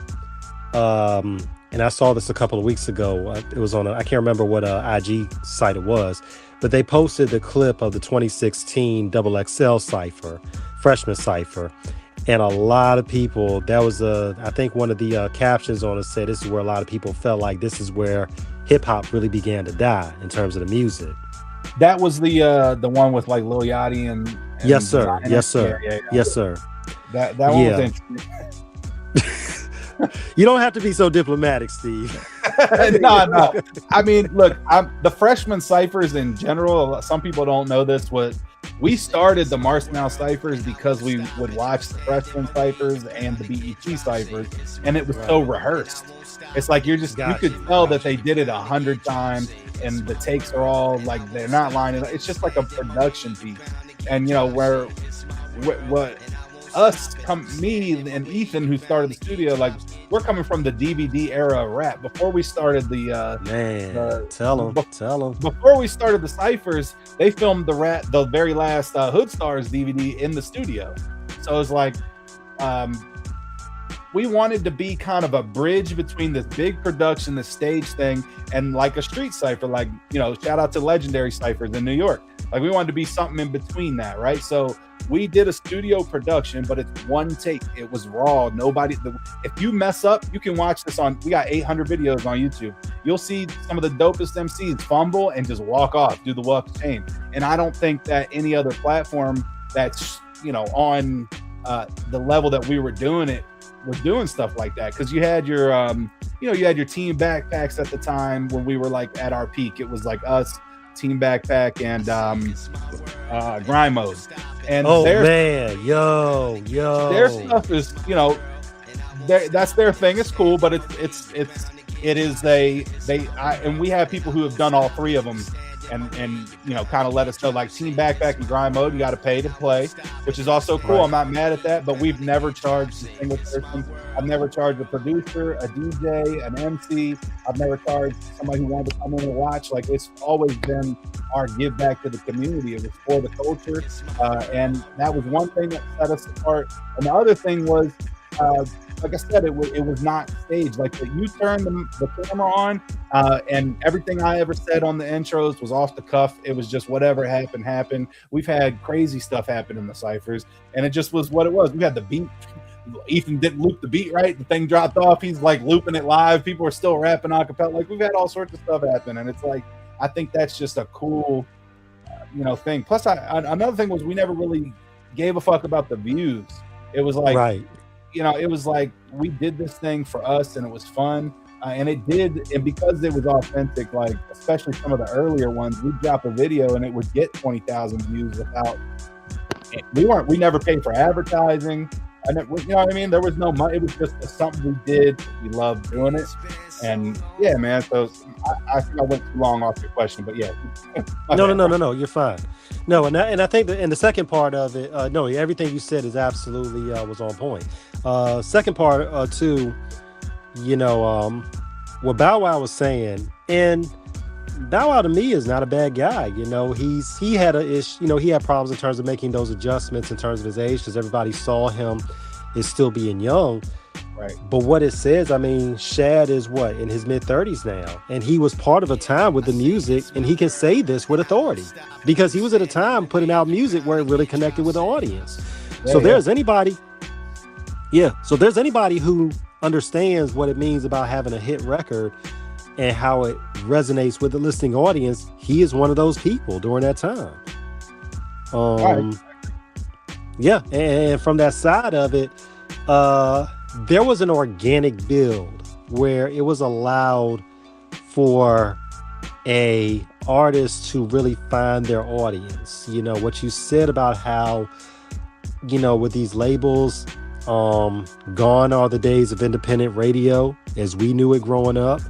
and I saw this a couple of weeks ago. It was on I can't remember what IG site it was, but they posted the clip of the 2016 XXL cipher, freshman cipher. And a lot of people, that was I think one of the captions on it said, this is where a lot of people felt like this is where hip hop really began to die in terms of the music. That was the one with like Lil Yachty and yes, sir. Yes, sir. Yeah. Yes, sir. That one was interesting. You don't have to be so diplomatic, Steve. No. I mean, look, the freshman ciphers in general, some people don't know this. We started the Marshmallow ciphers because we would watch the freshman ciphers and the BET ciphers, and it was so rehearsed. It's like you could tell that they did it 100 times, and the takes are all like they're not lining up. It's just like a production piece. And you know me and Ethan, who started the studio, like we're coming from the DVD era of rap. Before we started tell them. Before we started the ciphers, they filmed the very last Hood Stars DVD in the studio. So it's like we wanted to be kind of a bridge between this big production, the stage thing, and like a street cipher, like, you know, shout out to Legendary Ciphers in New York. Like we wanted to be something in between that, right? So we did a studio production, but it's one take. It was raw. If you mess up, you can watch this we got 800 videos on YouTube. You'll see some of the dopest MCs fumble and just walk off, do the walk of shame. And I don't think that any other platform that's, you know, on the level that we were doing it was doing stuff like that. Cause you had your, you had your Team Backpacks at the time when we were like at our peak. It was like us, Team Backpack, and Grind Mode. And their stuff is, you know, that's their thing. It's cool, but and we have people who have done all three of them, and you know, kind of let us know, like Team Backpack and Grind Mode, you got to pay to play, which is also cool. Right. I'm not mad at that, but we've never charged a single person. I've never charged a producer, a DJ, an MC. I've never charged somebody who wanted to come in and watch. Like, it's always been our give back to the community. It was for the culture, and that was one thing that set us apart. And the other thing was, like I said, it was not staged. Like, you turned the camera on, and everything I ever said on the intros was off the cuff. It was just whatever happened. We've had crazy stuff happen in the ciphers, and it just was what it was. We had the beat. Ethan didn't loop the beat right. The thing dropped off. He's like looping it live. People are still rapping a cappella. Like, we've had all sorts of stuff happen, and it's like, I think that's just a cool, thing. Plus, another thing was we never really gave a fuck about the views. It was like, right. It was like we did this thing for us, and it was fun, and it did. And because it was authentic, like especially some of the earlier ones, we'd drop a video and it would get 20,000 views without. We never paid for advertising. And you know what I mean? There was no money. It was just something we did. We loved doing it. And yeah, man. So I think I went too long off your question, but yeah. No. You're fine. No, and I think in the second part of it, no, everything you said is absolutely was on point. Second part too, what Bow Wow was saying, and Bow Wow to me is not a bad guy. He had he had problems in terms of making those adjustments in terms of his age, because everybody saw him as still being young. Right. But what it says, I mean, Shad is in his mid-30s now, and he was part of a time with the music, and he can say this with authority because he was at a time putting out music where it really connected with the audience. So there's anybody who understands what it means about having a hit record and how it resonates with the listening audience. He is one of those people during that time. Yeah, and from that side of it, there was an organic build where it was allowed for a artist to really find their audience. What you said about how, with these labels, gone are the days of independent radio as we knew it growing up,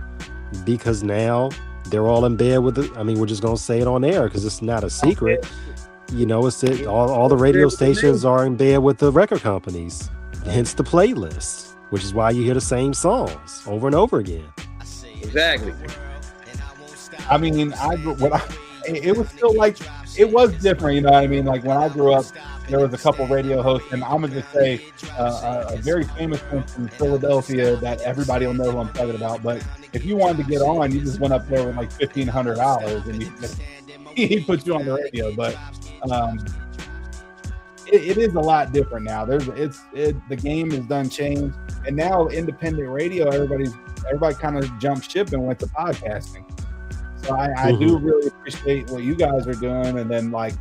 because now they're all in bed with it. I mean, we're just going to say it on air because it's not a secret. All the radio stations are in bed with the record companies, hence the playlist, which is why you hear the same songs over and over again. Exactly. I mean, it was still like, it was different, you know what I mean? Like when I grew up, there was a couple radio hosts, and I'm gonna just say a very famous one from Philadelphia that everybody will know who I'm talking about. But if you wanted to get on, you just went up there with like $1,500, and he put you on the radio. But it is a lot different now. The game has done changed, and now independent radio, everybody kind of jumped ship and went to podcasting. So I do really appreciate what you guys are doing, and then like.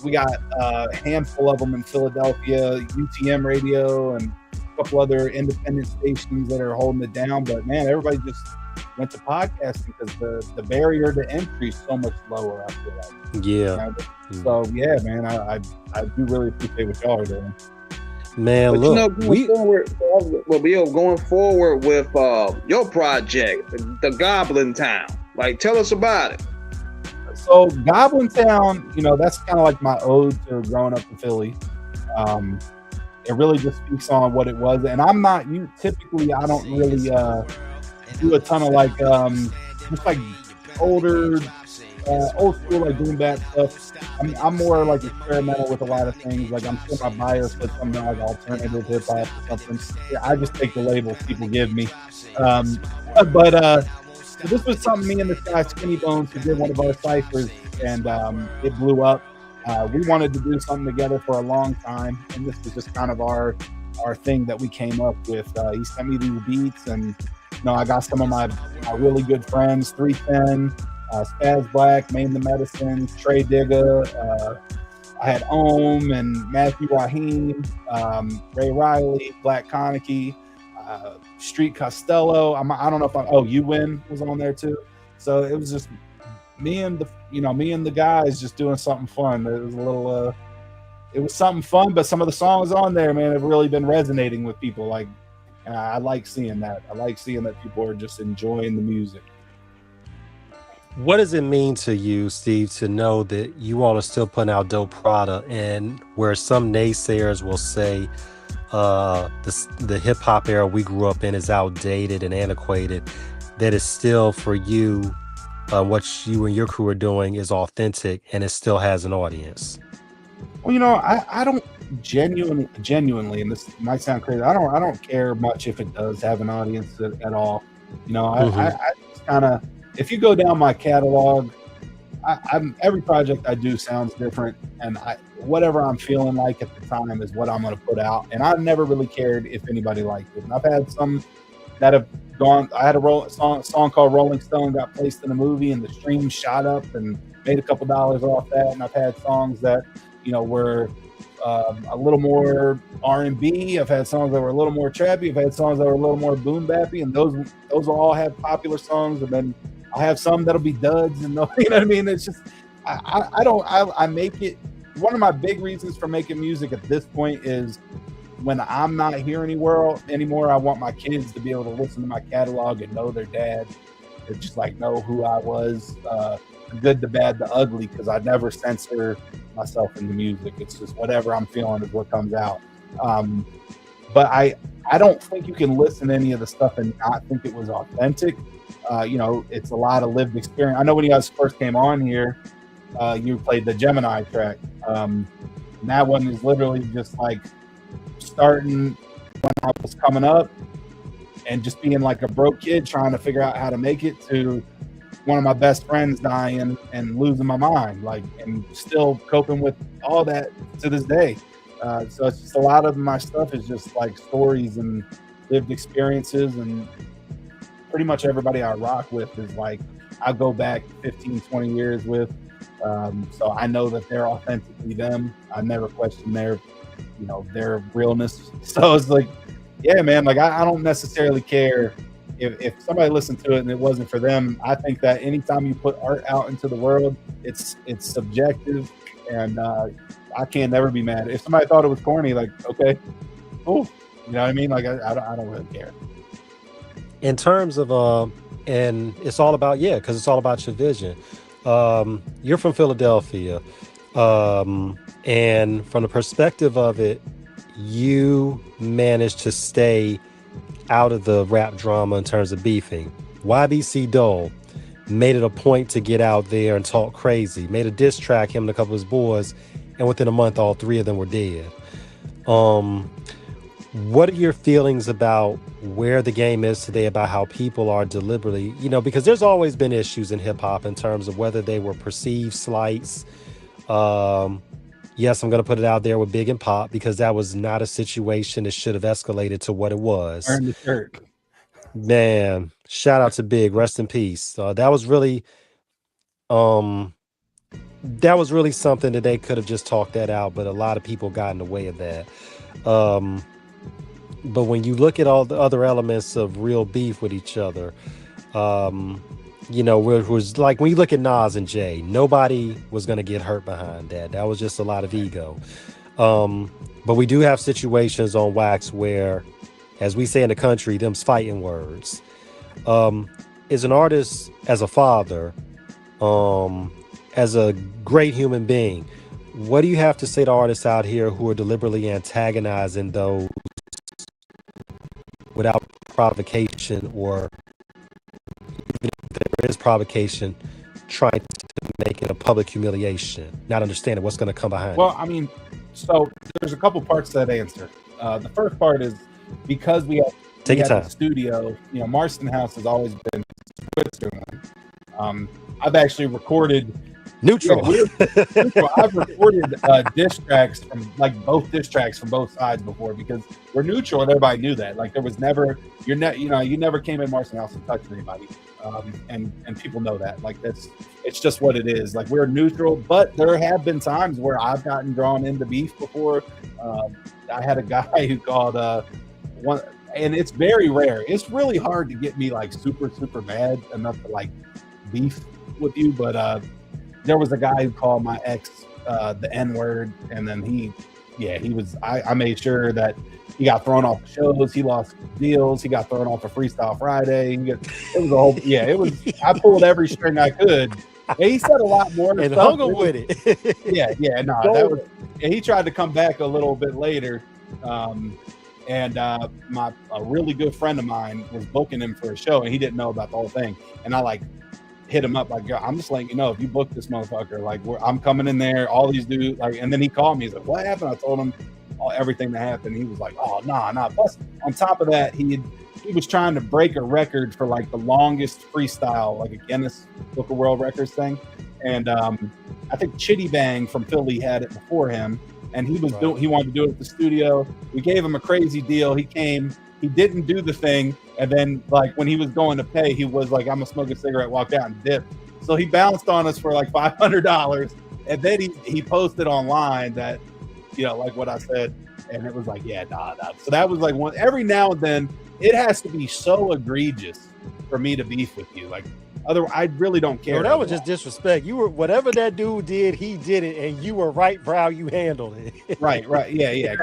We got a handful of them in Philadelphia, UTM Radio, and a couple other independent stations that are holding it down, but man, everybody just went to podcasting because the barrier to entry is so much lower, I feel like. Yeah. So yeah, man, I do really appreciate what y'all are doing. Man, but look, going forward with your project, the Goblin Town. Like, tell us about it. So Goblin Town, that's kind of like my ode to growing up in Philly. It really just speaks on what it was, and I'm not. Typically, I don't really do a ton of like just like older. Old school, like doing bad stuff. I mean, I'm more like experimental with a lot of things. Like, I'm sure my bio said something like alternative hip hop or something. Yeah, I just take the labels people give me. But this was something me and this guy Skinny Bones, who did one of our ciphers, and it blew up. We wanted to do something together for a long time, and this was just kind of our thing that we came up with. He sent me these beats, and I got some of my really good friends, 310. Spaz Black, Main the Medicine, Trey Digga. I had Ohm and Matthew Raheem, Ray Riley, Black Koniki, Street Costello. I don't know if You Win was on there too. So it was just me and the guys just doing something fun. It was a little, it was something fun, but some of the songs on there, man, have really been resonating with people. Like, I like seeing that. I like seeing that people are just enjoying the music. What does it mean to you, Steve, to know that you all are still putting out dope product, and where some naysayers will say the hip hop era we grew up in is outdated and antiquated, that is still for you, what you and your crew are doing is authentic and it still has an audience? Well, I don't genuinely, and this might sound crazy, I don't care much if it does have an audience at all. I just kind of, if you go down my catalog, every project I do sounds different, and whatever I'm feeling like at the time is what I'm going to put out. And I've never really cared if anybody liked it. And I've had some that have gone. I had a song called Rolling Stone got placed in a movie, and the streams shot up and made a couple dollars off that. And I've had songs that were a little more R&B. I've had songs that were a little more trappy. I've had songs that were a little more boom bappy, and those will all have popular songs. And then I have some that'll be duds, and you know what I mean. It's just I make it. One of my big reasons for making music at this point is when I'm not here anymore. I want my kids to be able to listen to my catalog and know their dad, and just like know who I was, the good, the bad, the ugly. Because I never censor myself in the music. It's just whatever I'm feeling is what comes out. But I don't think you can listen to any of the stuff and not think it was authentic. It's a lot of lived experience. I know when you guys first came on here, you played the Gemini track. And that one is literally just like starting when I was coming up and just being like a broke kid trying to figure out how to make it, to one of my best friends dying and losing my mind, and still coping with all that to this day. So it's just a lot of my stuff is just like stories and lived experiences, and pretty much everybody I rock with is like I go back 15, 20 years with. So I know that they're authentically them. I never question their realness. So it's like, yeah, man, like I don't necessarily care if somebody listened to it and it wasn't for them. I think that anytime you put art out into the world, it's subjective, and I can't never be mad. If somebody thought it was corny, like, okay, cool. You know what I mean? Like I don't really care. In terms of and it's all about, because it's all about your vision. You're from Philadelphia, and from the perspective of it, you managed to stay out of the rap drama in terms of beefing. YBC Dole made it a point to get out there and talk crazy, made a diss track, him and a couple of his boys, and within a month all three of them were dead. What are your feelings about where the game is today, about how people are deliberately, because there's always been issues in hip hop in terms of whether they were perceived slights. Yes, I'm going to put it out there with Big and Pop, because that was not a situation that should have escalated to what it was. Earn the shirt. Man, shout out to Big, rest in peace. That was really something that they could have just talked that out, but a lot of people got in the way of that. But when you look at all the other elements of real beef with each other, you know, where it was like when you look at Nas and Jay, nobody was going to get hurt behind that. That was just a lot of ego. But we do have situations on Wax where, as we say in the country, them's fighting words. As an artist, as a father, as a great human being, what do you have to say to artists out here who are deliberately antagonizing those without provocation, or even if there is provocation, trying to make it a public humiliation, not understanding what's going to come behind Well, I mean, so there's a couple parts to that answer. The first part is because we have the studio, you know, Marston House has always been Switzerland. I've actually recorded neutral. I've recorded diss tracks from both diss tracks from both sides before, because we're neutral and everybody knew that. Like there was never you never came in Marston House and touched anybody, and people know that. Like it's just what it is. Like we're neutral, but there have been times where I've gotten drawn into beef before. I had a guy who called one. And it's very rare. It's really hard to get me like super mad enough to like beef with you. But there was a guy who called my ex the N-word, and then he was. I made sure that he got thrown off the shows. He lost deals. He got thrown off of Freestyle Friday. It was a whole. Yeah, it was. I pulled every string I could. And he said a lot more and hung him with it. That was. And he tried to come back a little bit later. And a really good friend of mine was booking him for a show, and he didn't know about the whole thing. And I like hit him up like, "Yo, I'm just letting you know, if you book this motherfucker, like I'm coming in there, all these dudes." Like, and then he called me. He's like, "What happened?" I told him everything that happened. He was like, "Oh, nah." Plus, on top of that, he was trying to break a record for like the longest freestyle, like a Guinness Book of World Records thing. And I think Chitty Bang from Philly had it before him. And he was he wanted to do it at the studio. We gave him a crazy deal. He came, he didn't do the thing, and then like when he was going to pay, he was like, "I'm gonna smoke a cigarette," walked out and dipped. So he bounced on us for like $500, and then he posted online that, you know, like what I said, and it was like, yeah, nah. So that was like one. Every now and then, it has to be so egregious for me to beef with you, like. Otherwise, I really don't care. Bro, that was just disrespect. You were whatever that dude did, he did it, and you were right for how you handled it. right, yeah.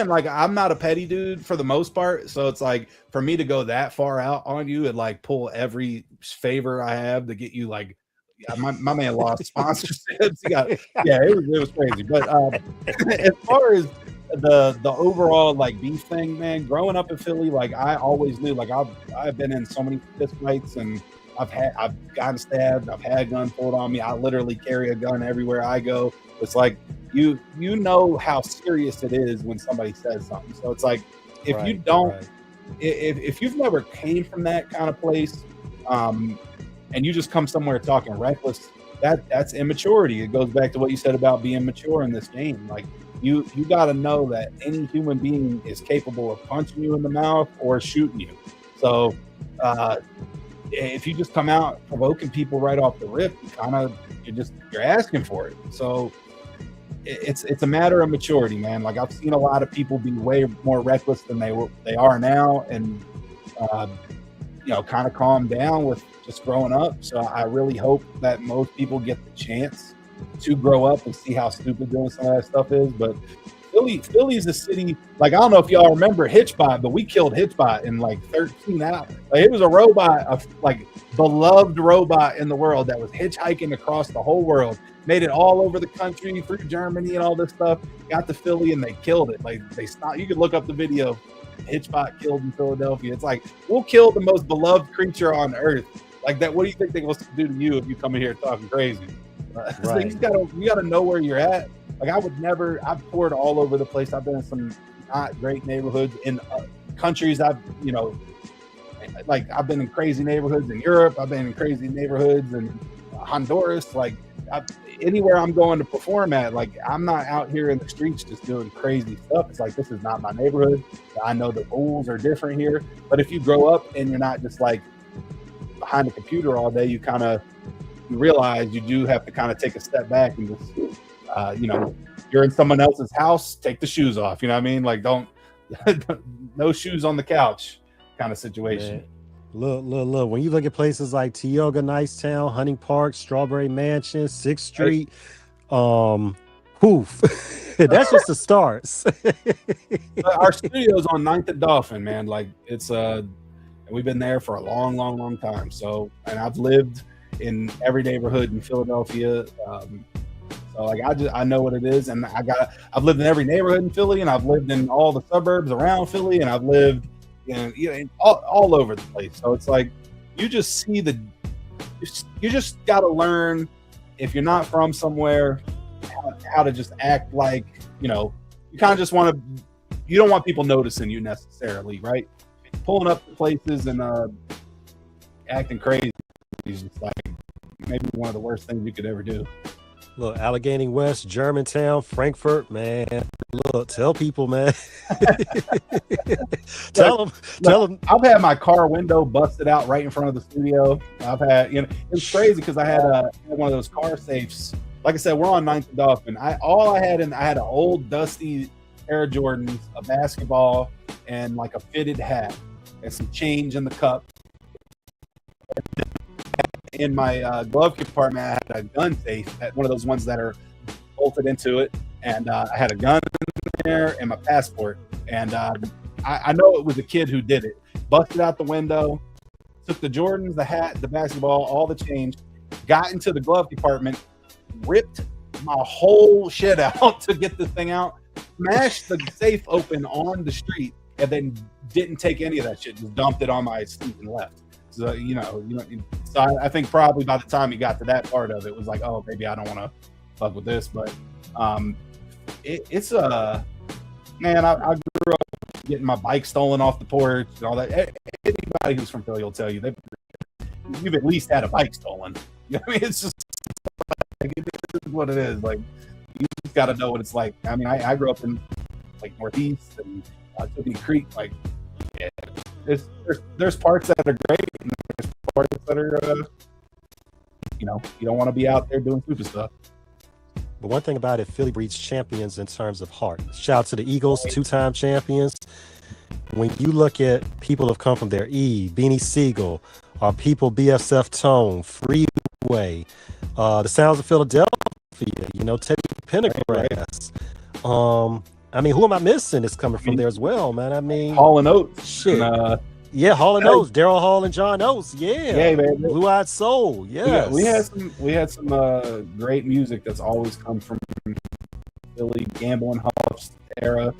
Like I'm not a petty dude for the most part, so it's like for me to go that far out on you and like pull every favor I have to get you like. My man lost sponsorships. It was crazy. But as far as the overall like beef thing, man, growing up in Philly, like I always knew, like I've been in so many fist fights, and I've gotten stabbed, I've had a gun pulled on me. I literally carry a gun everywhere I go. It's like you know how serious it is when somebody says something. So it's like if you don't, if you've never came from that kind of place, and you just come somewhere talking reckless, that's immaturity. It goes back to what you said about being mature in this game. Like you got to know that any human being is capable of punching you in the mouth or shooting you. So if you just come out provoking people right off the rip, you're asking for it. So it's a matter of maturity, man. Like I've seen a lot of people be way more reckless than they are now, and kind of calm down with just growing up. So I really hope that most people get the chance to grow up and see how stupid doing some of that stuff is. But Philly's a city, like, I don't know if y'all remember Hitchbot, but we killed Hitchbot in like 13 hours. Like, it was a robot, beloved robot in the world that was hitchhiking across the whole world, made it all over the country, through Germany and all this stuff, got to Philly and they killed it. Like, they stopped. You could look up the video, Hitchbot killed in Philadelphia. It's like, we'll kill the most beloved creature on earth. Like that, what do you think they're supposed to do to you if you come in here talking crazy? So you gotta know where you're at. Like I've toured all over the place. I've been in some not great neighborhoods in countries. I've been in crazy neighborhoods in Europe. I've been in crazy neighborhoods in Honduras. Like anywhere I'm going to perform at, like I'm not out here in the streets just doing crazy stuff. It's like, this is not my neighborhood. I know the rules are different here. But if you grow up and you're not just like behind the computer all day, you realize you do have to kind of take a step back and just, you're in someone else's house, take the shoes off. You know what I mean? Like, don't no shoes on the couch kind of situation. Man. Look. When you look at places like Tioga, Nicetown, Hunting Park, Strawberry Mansion, 6th Street, poof. That's just the starts. Our studio's on 9th and Dolphin, man. Like it's we've been there for a long time. So, and I've lived in every neighborhood in Philadelphia. So like I know what it is, and I've lived in every neighborhood in Philly, and I've lived in all the suburbs around Philly, and I've lived all over the place. So it's like you just see you just got to learn, if you're not from somewhere, how to just act like, you kind of just you don't want people noticing you necessarily, right? Pulling up to places and acting crazy is just like maybe one of the worst things you could ever do. Look, Allegheny West, Germantown, Frankfurt, man. Look, tell people, man. Tell them. I've had my car window busted out right in front of the studio. I've had, it's crazy because I had one of those car safes. Like I said, we're on 9th and Dolphin. I had an old dusty Air Jordans, a basketball, and like a fitted hat, and some change in the cup. In my glove compartment, I had a gun safe, one of those ones that are bolted into it, and I had a gun in there and my passport. And I know it was a kid who did it. Busted out the window, took the Jordans, the hat, the basketball, all the change, got into the glove compartment, ripped my whole shit out to get this thing out, smashed the safe open on the street, and then didn't take any of that shit, just dumped it on my seat and left. So, so I think probably by the time he got to that part of it, it was like, oh, maybe I don't want to fuck with this. But it's man, I grew up getting my bike stolen off the porch and all that. Anybody who's from Philly will tell you you've at least had a bike stolen. You know what I mean? It's just like, it is what it is. Like, you just got to know what it's like. I mean, I grew up in like Northeast and Tiffany Creek. Like, yeah, there's parts that are great, and there's parts that are, you don't want to be out there doing stupid stuff. But one thing about it, Philly breeds champions in terms of heart. Shout out to the Eagles, 2-time champions. When you look at people who've come from there, Beanie Siegel, our people, BSF Tone, Freeway, the Sounds of Philadelphia, Teddy Pendergrass. I mean, who am I missing? It's coming from there as well, man. I mean, Hall and Oates. Shit. Hall and Oates, Daryl Hall and John Oates. Yeah, man. Blue Eyed Soul. Yes. We had some great music that's always come from Philly, Gamble and Huff's era.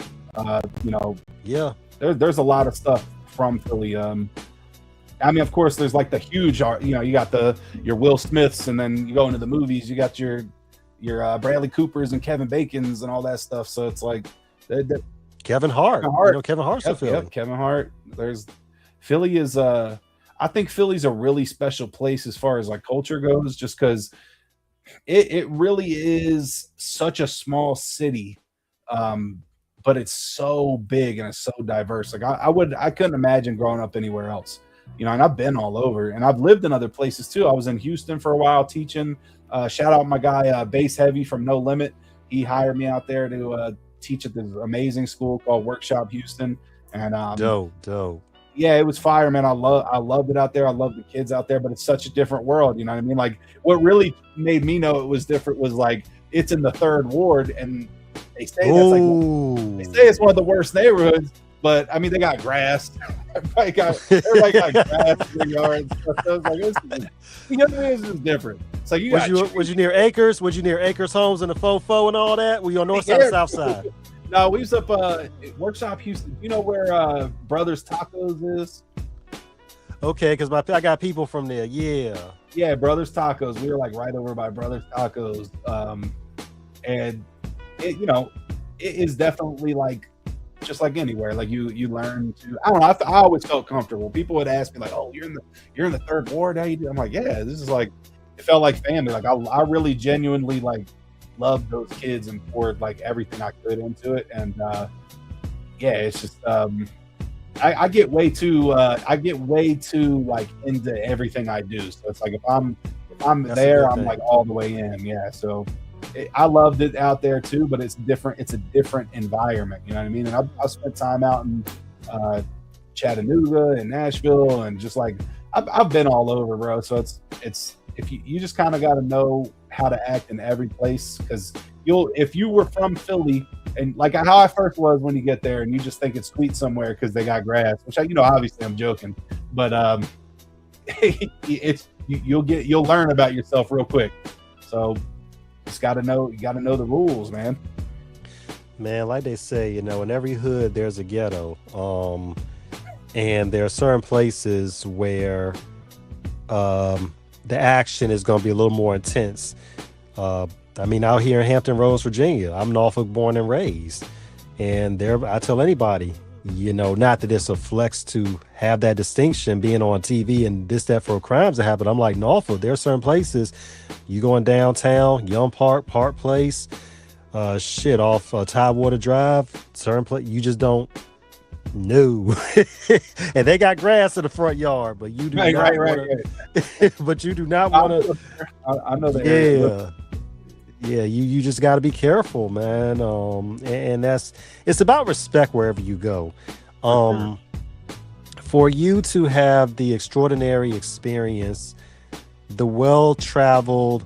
Yeah. There's a lot of stuff from Philly. I mean, of course, there's like the huge art. You got your Will Smiths, and then you go into the movies. You got your Bradley Coopers and Kevin Bacons and all that stuff. So it's like Kevin Hart. Kevin Hart's from Philly. Yep, Kevin Hart. Philly is I think Philly's a really special place as far as like culture goes, just because it really is such a small city, but it's so big and it's so diverse. Like I couldn't imagine growing up anywhere else, and I've been all over, and I've lived in other places too. I was in Houston for a while teaching. Shout out my guy Bass Heavy from No Limit. He hired me out there to teach at this amazing school called Workshop Houston, and dope. Yeah, it was fire, man. I loved it out there. I love the kids out there, but it's such a different world. You know what I mean? Like, what really made me know it was different was like it's in the 3rd Ward, and they say it's one of the worst neighborhoods. But I mean, they got grass. Everybody got grass in their yard and stuff. So it's like this is different. So was you near Acres? Was you near Acres Homes and the Fofo and all that? Were you on north side or south side? No, we was up Workshop Houston. You know where Brothers Tacos is? Okay, because I got people from there. Yeah, Brothers Tacos. We were like right over by Brothers Tacos, and it is definitely like just like anywhere. Like you learn to. I don't know. I always felt comfortable. People would ask me like, "Oh, you're in the 3rd Ward? How you do?" I'm like, "Yeah, this is like." It felt like family. Like I really genuinely like loved those kids and poured like everything I could into it. And it's just I get way too like into everything I do. So it's like if I'm there, I'm like all the way in. Yeah. So I loved it out there too, but it's different. It's a different environment. You know what I mean? And I spent time out in Chattanooga and Nashville, and just like I've been all over, bro. So it's if you just kind of got to know how to act in every place, because if you were from Philly, and like how I first was when you get there and you just think it's sweet somewhere because they got grass, which obviously I'm joking, but you'll learn about yourself real quick. So you got to know the rules, man. Man, like they say, in every hood there's a ghetto, and there are certain places where the action is going to be a little more intense. Out here in Hampton Roads, Virginia, I'm Norfolk born and raised, and I tell anybody, not that it's a flex to have that distinction being on TV and that for crimes that happen. I'm like, Norfolk, there are certain places you going downtown, Young Park Place, off Tidewater Drive, certain place you just don't know. And they got grass in the front yard, but you do right. But you do not want to. I know that. Yeah, you just got to be careful, man. And it's about respect wherever you go. For you to have the extraordinary experience, the well-traveled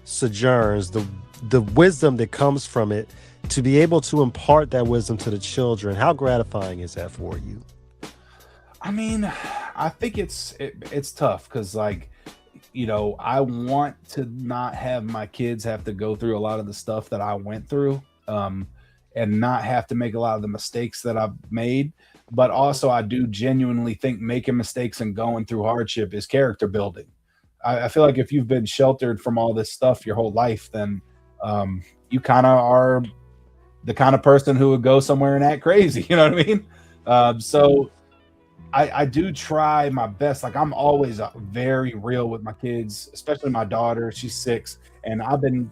sojourns, the wisdom that comes from it, to be able to impart that wisdom to the children, how gratifying is that for you? I mean, I think it's tough because, like, I want to not have my kids have to go through a lot of the stuff that I went through, and not have to make a lot of the mistakes that I've made. But also, I do genuinely think making mistakes and going through hardship is character building. I feel like if you've been sheltered from all this stuff your whole life, then you kind of are the kind of person who would go somewhere and act crazy. You know what I mean? So I do try my best. Like, I'm always very real with my kids, especially my daughter. She's 6, and I've been,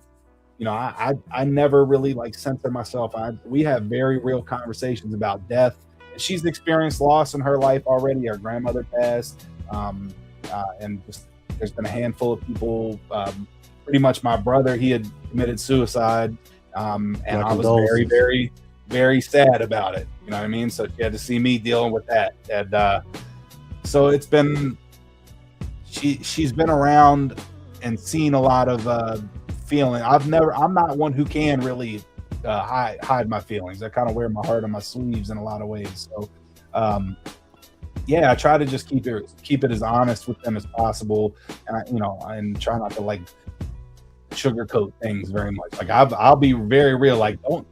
I never really like censor myself. We have very real conversations about death. She's experienced loss in her life already. Her grandmother passed, and just there's been a handful of people. Pretty much my brother, he had committed suicide, and I was very, very, very sad about it. You know what I mean? So she had to see me dealing with that. And so it's been, she's been around and seen a lot of feeling. I'm not one who can really hide my feelings. I kind of wear my heart on my sleeves in a lot of ways. So I try to just keep it as honest with them as possible. And and try not to like sugarcoat things very much. Like I'll be very real. Like don't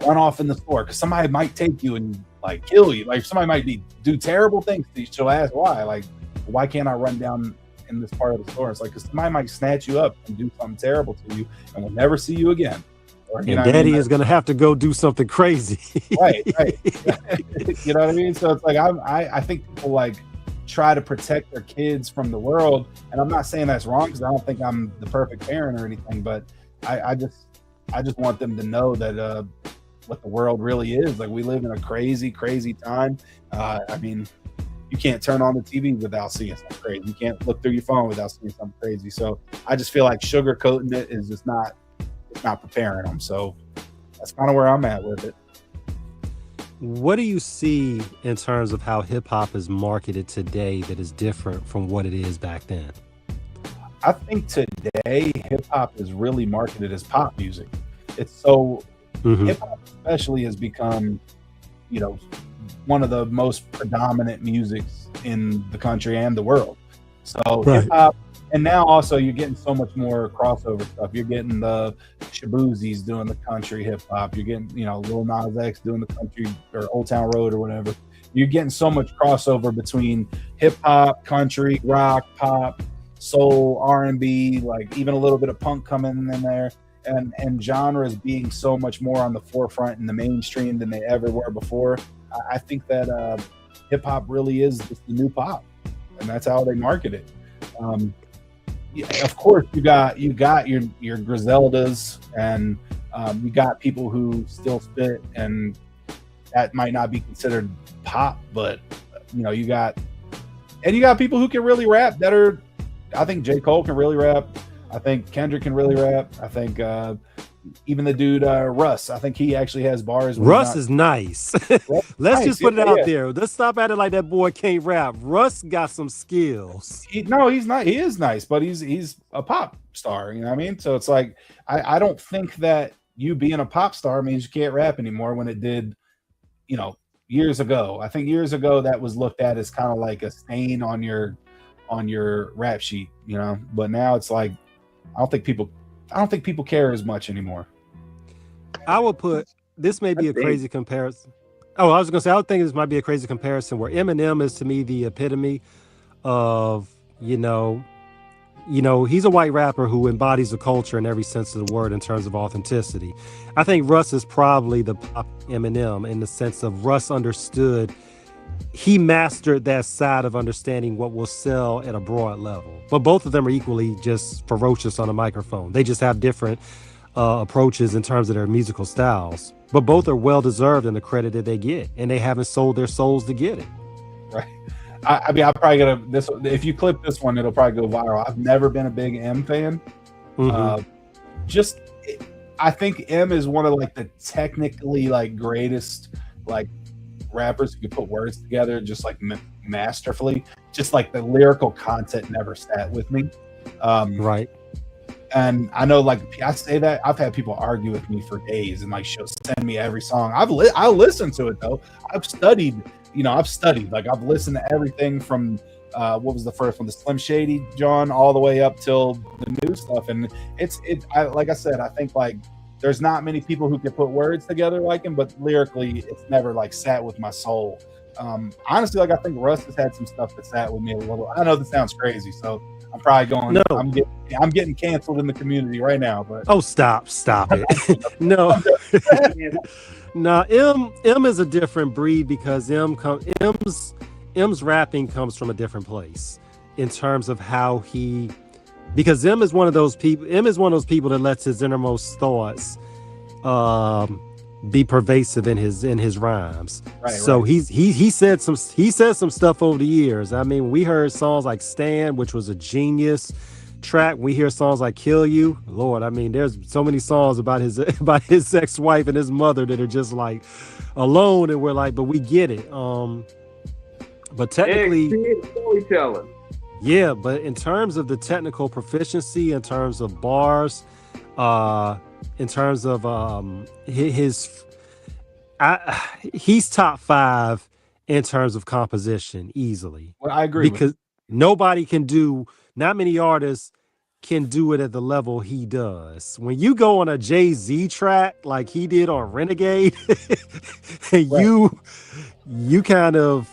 run off in the store because somebody might take you and like kill you. Like somebody might do terrible things to you. She'll ask why. Like, why can't I run down in this part of the store? It's like, because somebody might snatch you up and do something terrible to you and we'll never see you again. Or, and daddy is going to have to go do something crazy. Right. You know what I mean? So it's like, I think people like try to protect their kids from the world. And I'm not saying that's wrong because I don't think I'm the perfect parent or anything, but I just want them to know that what the world really is. Like, we live in a crazy, crazy time. I mean, you can't turn on the TV without seeing something crazy. You can't look through your phone without seeing something crazy. So I just feel like sugarcoating it is just not preparing them. So that's kind of where I'm at with it. What do you see in terms of how hip hop is marketed today that is different from what it is back then? I think today hip hop is really marketed as pop music. It's so hip hop especially has become, one of the most predominant musics in the country and the world. So hip hop, and now also you're getting so much more crossover stuff. You're getting the Shaboozys doing the country hip hop. You're getting, Lil Nas X doing the country or Old Town Road or whatever. You're getting so much crossover between hip hop, country, rock, pop, soul, R&B, like even a little bit of punk coming in there, and genres being so much more on the forefront in the mainstream than they ever were before. I think that hip hop really is just the new pop, and that's how they market it. Of course, you got your Griseldas, and you got people who still spit, and that might not be considered pop, but you got people who can really rap. I think J. Cole can really rap. I think Kendrick can really rap. I think even the dude Russ, I think he actually has bars. Russ is nice. Let's just put it out there. Let's stop acting like that boy can't rap. Russ got some skills. He's not. He is nice, but he's a pop star. You know what I mean? So it's like I don't think that you being a pop star means you can't rap anymore when it did, years ago. I think years ago that was looked at as kind of like a stain on your rap sheet, But now it's like I don't think people care as much anymore. I would put this may be a crazy comparison. Oh, I was gonna say I would think this might be a crazy comparison where Eminem is to me the epitome of he's a white rapper who embodies the culture in every sense of the word in terms of authenticity. I think Russ is probably the pop Eminem in the sense of Russ understood. He mastered that side of understanding what will sell at a broad level. But both of them are equally just ferocious on a microphone. They just have different approaches in terms of their musical styles. But both are well-deserved in the credit that they get. And they haven't sold their souls to get it. Right. I mean, I'm probably going to... If you clip this one, it'll probably go viral. I've never been a big M fan. Mm-hmm. I think M is one of like the technically like greatest like rappers who can put words together just like masterfully. Just like the lyrical content never sat with me. Right. And I know, like I say that I've had people argue with me for days, and like she'll send me every song. I'll listen to it though. I've studied. Like I've listened to everything from what was the first one, the Slim Shady John, all the way up till the new stuff. And like I said, I think like there's not many people who can put words together like him, but lyrically, it's never like sat with my soul. Honestly, like I think Russ has had some stuff that sat with me a little. I know this sounds crazy, so I'm probably going. No. I'm getting canceled in the community right now. But stop it. No, no. M is a different breed because M's rapping comes from a different place in terms of how he. Because M is one of those people. M is one of those people that lets his innermost thoughts be pervasive in his rhymes. Right, so right. he said some stuff over the years. I mean, we heard songs like Stand, which was a genius track. We hear songs like Kill You. Lord, I mean, there's so many songs about his ex-wife and his mother that are just like alone, and we're like, but we get it. But technically, storytelling. Yeah, but in terms of the technical proficiency, in terms of bars, in terms of he's top 5 in terms of composition easily. Well, I agree because not many artists can do it at the level he does. When you go on a Jay-Z track like he did on Renegade, and right. you kind of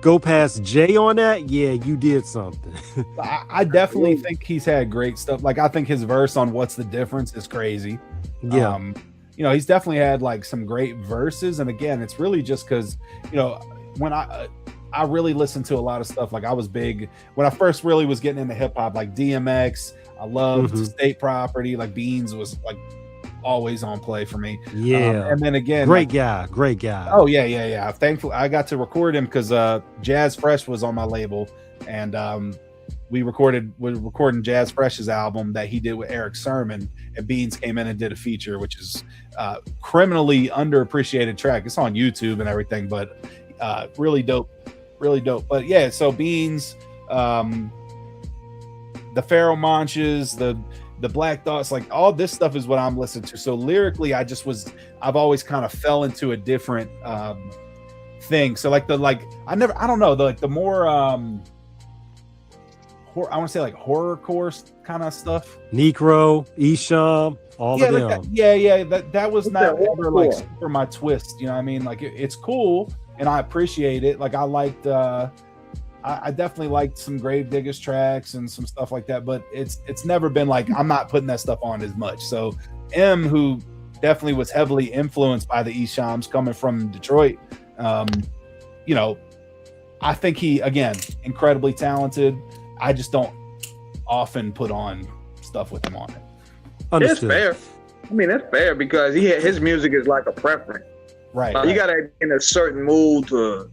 go past Jay on that, yeah, you did something. I definitely think he's had great stuff. Like I think his verse on What's the Difference is crazy. Yeah. He's definitely had like some great verses. And again, it's really just because, when I really listened to a lot of stuff. Like I was big when I first really was getting into hip hop, like DMX. I loved State Property. Like Beans was like always on play for me. Yeah. And then again, great guy. Oh yeah. Thankfully I got to record him because Jazz Fresh was on my label, and we're recording Jazz Fresh's album that he did with Eric Sermon, and Beans came in and did a feature, which is criminally underappreciated track. It's on YouTube and everything, but really dope. But yeah, so Beans, the Pharaoh Monches, the Black Thoughts, like all this stuff is what I'm listening to. So lyrically, I've always kind of fell into a different thing. So like the more I want to say like horrorcore kind of stuff. Necro, Esham, all of them. That was not ever like super my twist. You know what I mean? Like it's cool and I appreciate it. Like I liked I definitely liked some Gravediggers tracks and some stuff like that, but it's never been like I'm not putting that stuff on as much. So M, who definitely was heavily influenced by the Eshams coming from Detroit, I think he, again, incredibly talented. I just don't often put on stuff with him on it. Understood. It's fair. I mean, that's fair because his music is like a preference. Right. You got to be in a certain mood to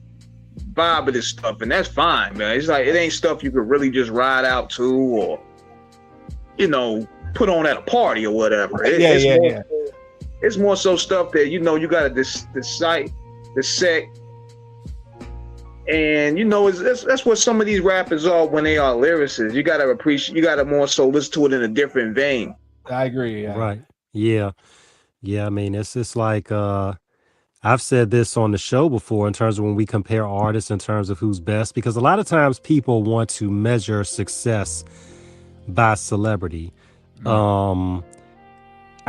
vibe of this stuff, and that's fine, man. It's like it ain't stuff you could really just ride out to, or put on at a party or whatever. It's more so stuff that you gotta dissect, and that's what some of these rappers are when they are lyricists. You gotta appreciate, you gotta more so listen to it in a different vein. I agree. Yeah. Right. Yeah. I mean, it's just like I've said this on the show before in terms of when we compare artists in terms of who's best, because a lot of times people want to measure success by celebrity. I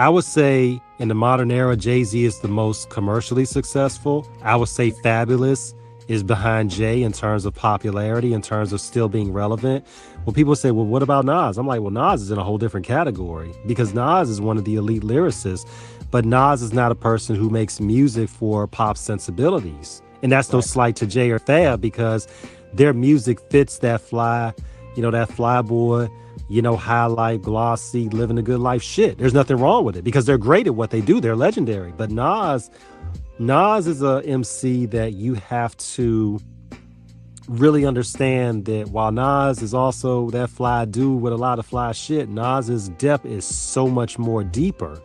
would say in the modern era, Jay-Z is the most commercially successful. I would say Fabulous is behind Jay in terms of popularity, in terms of still being relevant. Well, people say, well, what about Nas? I'm like, well, Nas is in a whole different category because Nas is one of the elite lyricists, but Nas is not a person who makes music for pop sensibilities. And that's no slight to Jay or Fab, because their music fits that fly, that fly boy, highlight, glossy, living a good life shit. There's nothing wrong with it because they're great at what they do. They're legendary. But Nas is a MC that you have to really understand that while Nas is also that fly dude with a lot of fly shit, Nas's depth is so much more deeper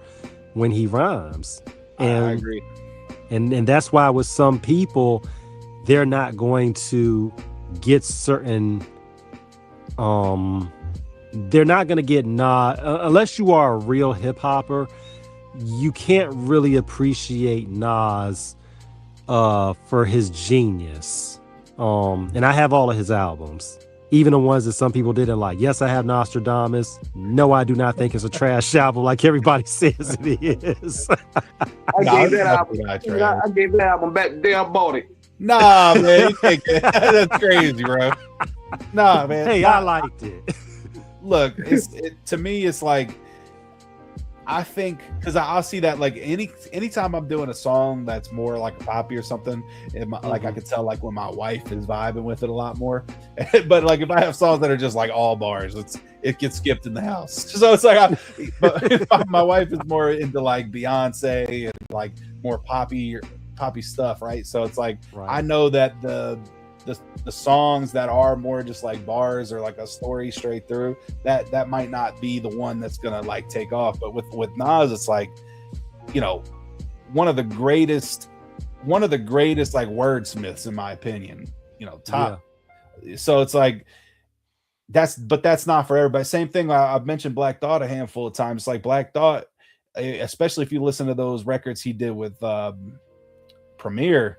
when he rhymes. And I agree. And that's why with some people, they're not going to get certain they're not going to get Nas unless you are a real hip hopper. You can't really appreciate Nas for his genius. And I have all of his albums, even the ones that some people didn't like. Yes, I have Nostradamus. No, I do not think it's a trash album like everybody says it is. I gave that album back the day I bought it. Nah, man, you can't get that's crazy, bro. Nah, man. Hey, I liked it. Look, to me, it's like, I think, because I'll see that like anytime I'm doing a song that's more like a poppy or something, like I could tell like when my wife is vibing with it a lot more. But like if I have songs that are just like all bars, it gets skipped in the house. So it's like, but my wife is more into like Beyonce and like more poppy stuff, right? So it's like I know that the songs that are more just like bars or like a story straight through, that might not be the one that's gonna like take off. But with Nas, it's like, one of the greatest like wordsmiths in my opinion, top. Yeah. So it's like that's not for everybody. Same thing. I've mentioned Black Thought a handful of times. It's like Black Thought, especially if you listen to those records he did with Premier,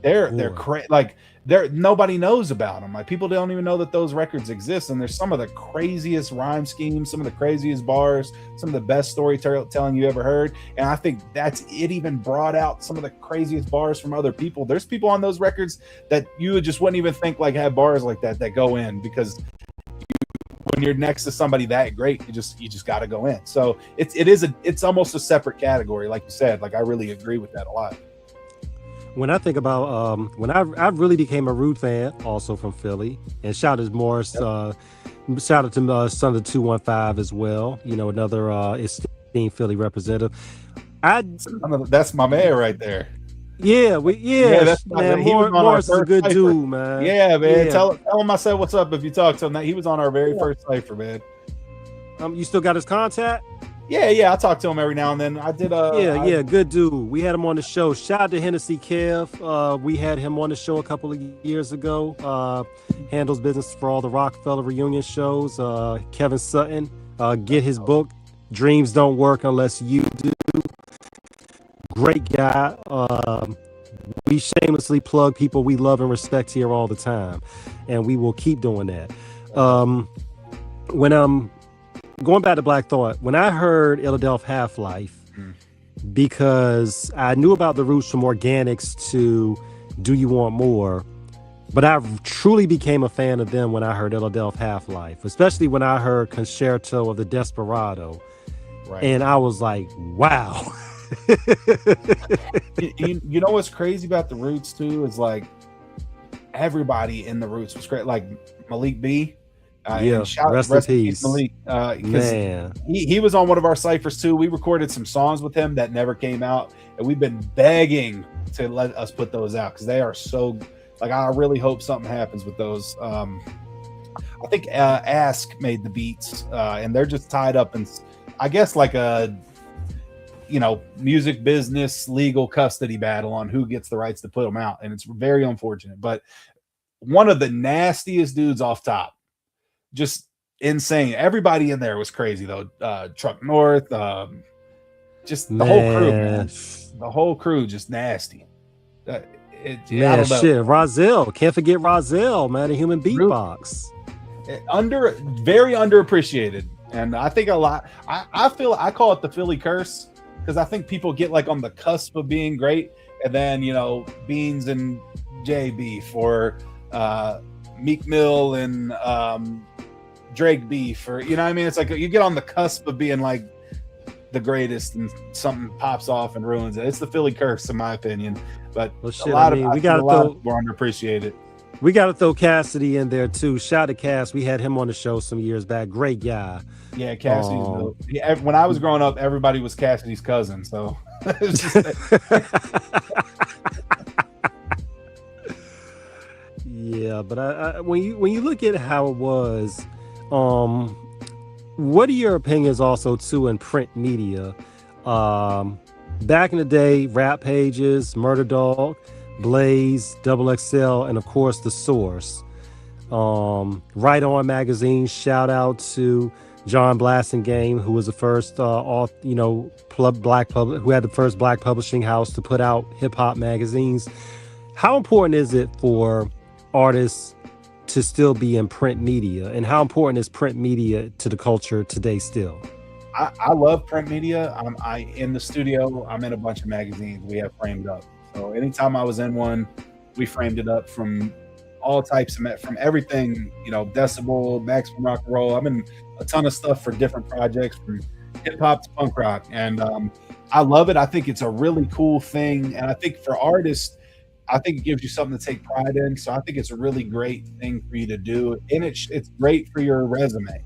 they're crazy. Like nobody knows about them. Like people don't even know that those records exist. And there's some of the craziest rhyme schemes, some of the craziest bars, some of the best storytelling you ever heard. And I think that's it. Even brought out some of the craziest bars from other people. There's people on those records that you just wouldn't even think like had bars like that go in, because when you're next to somebody that great, you just got to go in. So it's almost a separate category, like you said. Like I really agree with that a lot. When I think about when I really became a Rude fan, also from Philly, and shout out to Morris, shout out to Son of 215 as well. Another esteemed Philly representative. That's my man right there. Yeah, that's man. Morris is a good dude, man. Yeah, man. Yeah. Tell him I said what's up if you talk to him. He was on our very first cipher, man. You still got his contact? Yeah, I talk to him every now and then. I did good dude. We had him on the show. Shout out to Hennessy Kev. We had him on the show a couple of years ago. Handles business for all the Rockefeller reunion shows. Kevin Sutton. Get his book, Dreams Don't Work Unless You Do. Great guy. We shamelessly plug people we love and respect here all the time, and we will keep doing that. When I'm going back to Black Thought, when I heard Illadelph Half-Life, because I knew about the roots from Organics to Do You Want More, but I truly became a fan of them when I heard Illadelph Half-Life, especially when I heard Concerto of the Desperado. Right. And I was like, wow. you know what's crazy about the Roots too is like everybody in the Roots was great. Like Malik B, Rest in peace. Malik, man. He was on one of our ciphers too. We recorded some songs with him that never came out, and we've been begging to let us put those out because they are so. Like, I really hope something happens with those. I think Ask made the beats, and they're just tied up in, I guess, like a, music business legal custody battle on who gets the rights to put them out, and it's very unfortunate. But one of the nastiest dudes off top. Just insane. Everybody in there was crazy though. Truck North, just the whole crew, man. The whole crew just nasty. Shit. Rozelle, can't forget Rozelle, man. The human beatbox. Very underappreciated, and I think a lot. I call it the Philly curse because I think people get like on the cusp of being great, and then Beans and Jay beef or Meek Mill and Drake beef, or what I mean? It's like you get on the cusp of being like the greatest and something pops off and ruins it. It's the Philly curse, in my opinion. But a lot of people are underappreciated. We got to throw Cassidy in there too. Shout to Cass. We had him on the show some years back. Great guy. Yeah, Cassidy's when I was growing up, everybody was Cassidy's cousin. So it's just yeah, but I when you look at how it was, what are your opinions also too in print media? Back in the day, Rap Pages, Murder Dog, Blaze, Double XL, and of course The Source. Right On magazine. Shout out to John Blassingame, who was the first who had the first black publishing house to put out hip hop magazines. How important is it for artists to still be in print media, and how important is print media to the culture today still? I love print media. I in the studio, I'm in a bunch of magazines we have framed up. So anytime I was in one, we framed it up from all types of, from everything, Decibel, Maximum Rock and Roll. I'm in a ton of stuff for different projects, from hip hop to punk rock. And I love it. I think it's a really cool thing. And I think for artists, I think it gives you something to take pride in. So I think it's a really great thing for you to do. And it's great for your resume.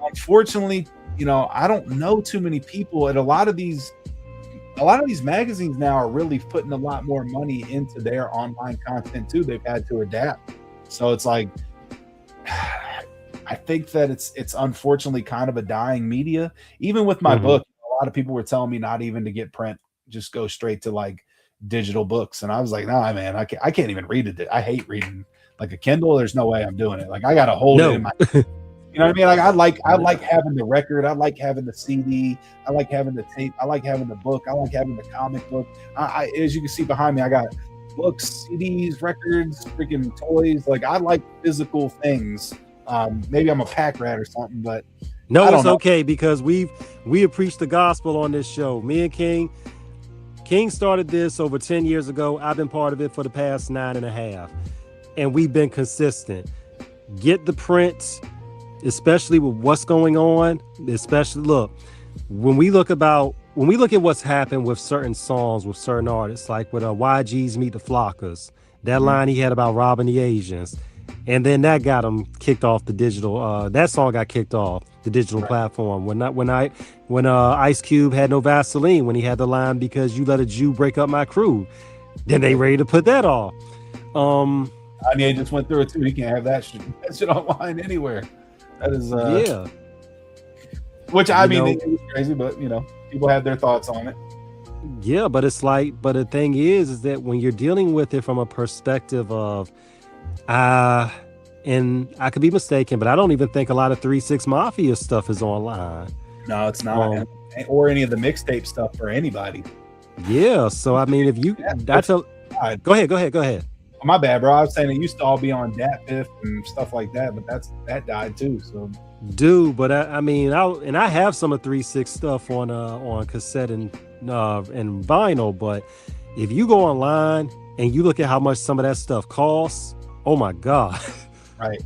Unfortunately, I don't know too many people, and a lot of these magazines now are really putting a lot more money into their online content too. They've had to adapt. So it's like, I think that it's unfortunately kind of a dying media. Even with my book, a lot of people were telling me not even to get print, just go straight to like digital books. And I was like, nah, man, I can't even read it. I hate reading like a Kindle. There's no way I'm doing it. Like I got to hold it in my, you know what I mean? Like I like having the record. I like having the CD. I like having the tape. I like having the book. I like having the comic book. As you can see behind me, I got books, CDs, records, freaking toys. Like I like physical things. Maybe I'm a pack rat or something, but no, it's okay because we have preached the gospel on this show. Me and King started this over 10 years ago. I've been part of it for the past 9.5, and we've been consistent. Get the print, especially with what's going on. Especially when we look at what's happened with certain songs with certain artists, like with YG's Meet the Flockers, that line he had about robbing the Asians, and then that got him kicked off the digital. That song got kicked off the digital platform. When Ice Cube had No Vaseline, when he had the line "Because you let a Jew break up my crew," then they ready to put that off. Kanye just went through it too. He can't have that shit online anywhere. That is which I mean, it's crazy, but people have their thoughts on it. Yeah, but it's like, but the thing is that when you're dealing with it from a perspective of, and I could be mistaken, but I don't even think a lot of 3 6 Mafia stuff is online. No, it's not, or any of the mixtape stuff for anybody. Yeah, so I mean, if you, go ahead. My bad, bro. I was saying it used to all be on DatPiff and stuff like that, but that died too. So, but I have some of 3 6 stuff on cassette and vinyl. But if you go online and you look at how much some of that stuff costs, oh my god! Right.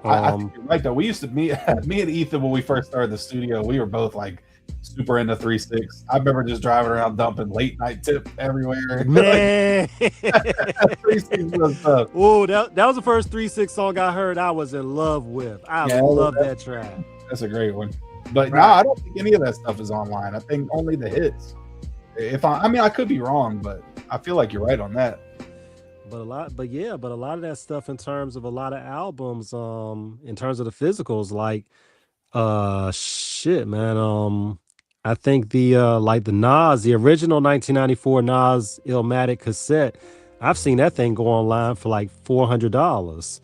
I think you're right though. We used to me and Ethan when we first started the studio, we were both like super into 3-6. I remember just driving around dumping late night tip everywhere. Man. 3-6 was tough. Oh, that was the first 3-6 song I heard I was in love with. I love that track. That's a great one. But no, I don't think any of that stuff is online. I think only the hits. I mean, I could be wrong, but I feel like you're right on that. But a lot of that stuff in terms of a lot of albums, in terms of the physicals, like shit, man. I think the Nas, the original 1994 Nas Illmatic cassette, I've seen that thing go online for like $400.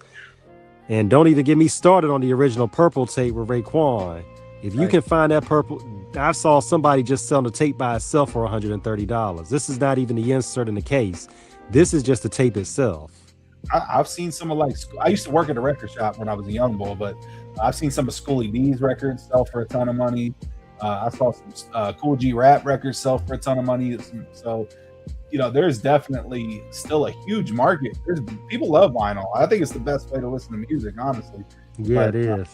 And don't even get me started on the original Purple tape with Raekwon. If you can find that Purple, I saw somebody just selling the tape by itself for $130. This is not even the insert in the case. This is just the tape itself. I've seen some of I used to work at a record shop when I was a young boy, but I've seen some of Schoolie D's records sell for a ton of money. I saw some Cool G rap records sell for a ton of money. So, there's definitely still a huge market. People love vinyl. I think it's the best way to listen to music, honestly. Yeah, it is.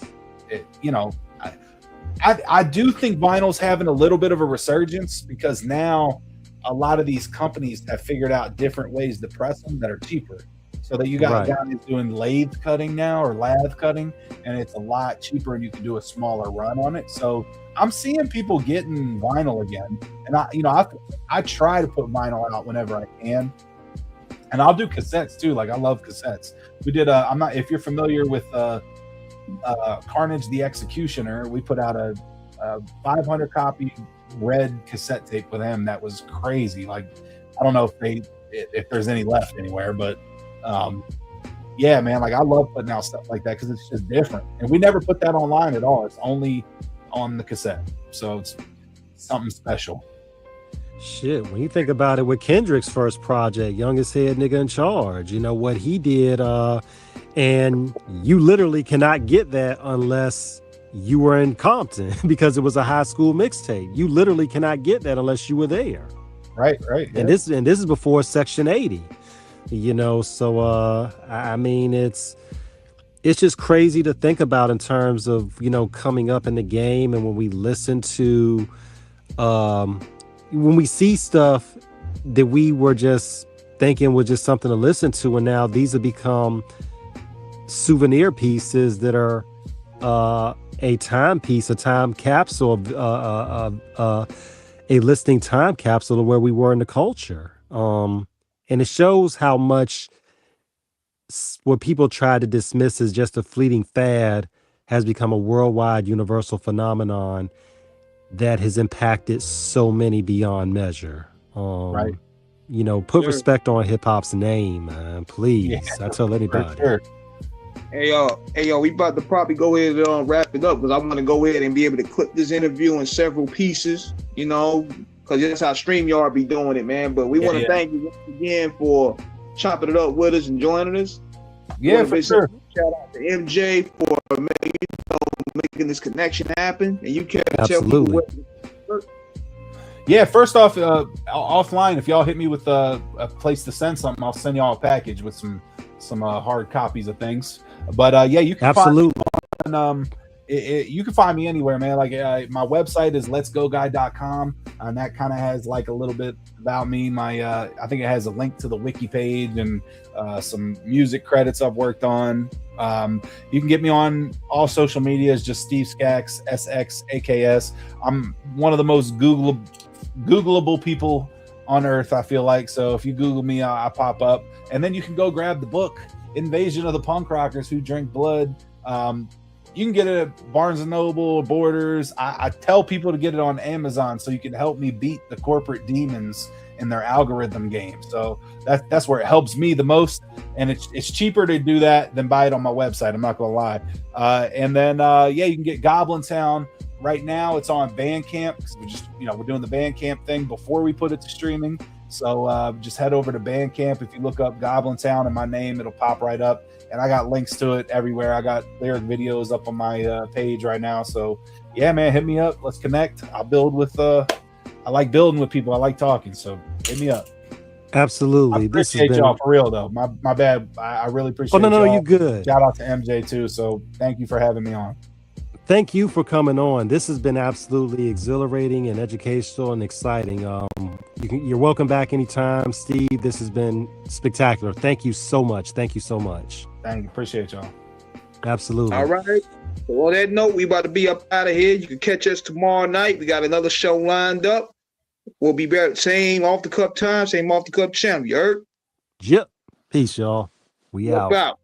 I do think vinyl's having a little bit of a resurgence because now a lot of these companies have figured out different ways to press them that are cheaper. So that you got guys doing lathe cutting now or lathe cutting, and it's a lot cheaper and you can do a smaller run on it. So I'm seeing people getting vinyl again. And I try to put vinyl out whenever I can. And I'll do cassettes too. Like I love cassettes. We did if you're familiar with Carnage the Executioner, we put out a 500 copy red cassette tape with him that was crazy. Like I don't know if there's any left anywhere, but yeah, man, like I love putting out stuff like that because it's just different. And we never put that online at all. It's only on the cassette. So it's something special. Shit, when you think about it, with Kendrick's first project, Youngest Head Nigga in Charge, what he did, and you literally cannot get that unless you were in Compton because it was a high school mixtape. You literally cannot get that unless you were there. Right. Yeah. And this is before Section 80. So I mean, it's just crazy to think about in terms of coming up in the game, and when we listen to when we see stuff that we were just thinking was just something to listen to, and now these have become souvenir pieces that are a timepiece, a time capsule, a listening time capsule of where we were in the culture. And it shows how much what people try to dismiss as just a fleeting fad has become a worldwide universal phenomenon that has impacted so many beyond measure. Right. Put respect on hip hop's name, man, please. I tell anybody. Sure. Hey yo, we about to probably go ahead and wrap it up because I want to go ahead and be able to clip this interview in several pieces, because that's how StreamYard be doing it, man. But we want to thank you once again for chopping it up with us and joining us. Yeah, for sure. Shout out to MJ for making this connection happen. And you can tell people Yeah, first off, offline, if y'all hit me with a place to send something, I'll send y'all a package with some hard copies of things. But you can absolutely. You can find me anywhere, man. Like my website is letsgoguy.com, and that kind of has like a little bit about me. I think it has a link to the wiki page and some music credits I've worked on. You can get me on all social media is just Steve Sxaks, SXAKS. I'm one of the most Googleable people on earth, I feel like. So if you Google me, I pop up. And then you can go grab the book, Invasion of the Punk Rockers Who Drink Blood. You can get it at Barnes & Noble, Borders. I tell people to get it on Amazon so you can help me beat the corporate demons in their algorithm game. So that's where it helps me the most. And it's cheaper to do that than buy it on my website. I'm not going to lie. And then, you can get Goblin Town. Right now it's on Bandcamp because we're doing the Bandcamp thing before we put it to streaming. So just head over to Bandcamp. If you look up Goblin Town and my name, it'll pop right up. And I got links to it everywhere. I got lyric videos up on my page right now. So yeah, man, hit me up. Let's connect. I'll build with I like building with people. I like talking. So hit me up. Absolutely. I appreciate y'all for real though. My bad. I really appreciate. No, y'all. you good. Shout out to MJ too. So thank you for having me on. Thank you for coming on. This has been absolutely exhilarating and educational and exciting. You're welcome back anytime, Steve. This has been spectacular. Thank you so much. Thank you so much. Thank you. Appreciate y'all. Absolutely. All right. So on that note, we about to be up out of here. You can catch us tomorrow night. We got another show lined up. We'll be back same off the cup time, same off the cup channel. You heard? Yep. Peace, y'all. We out.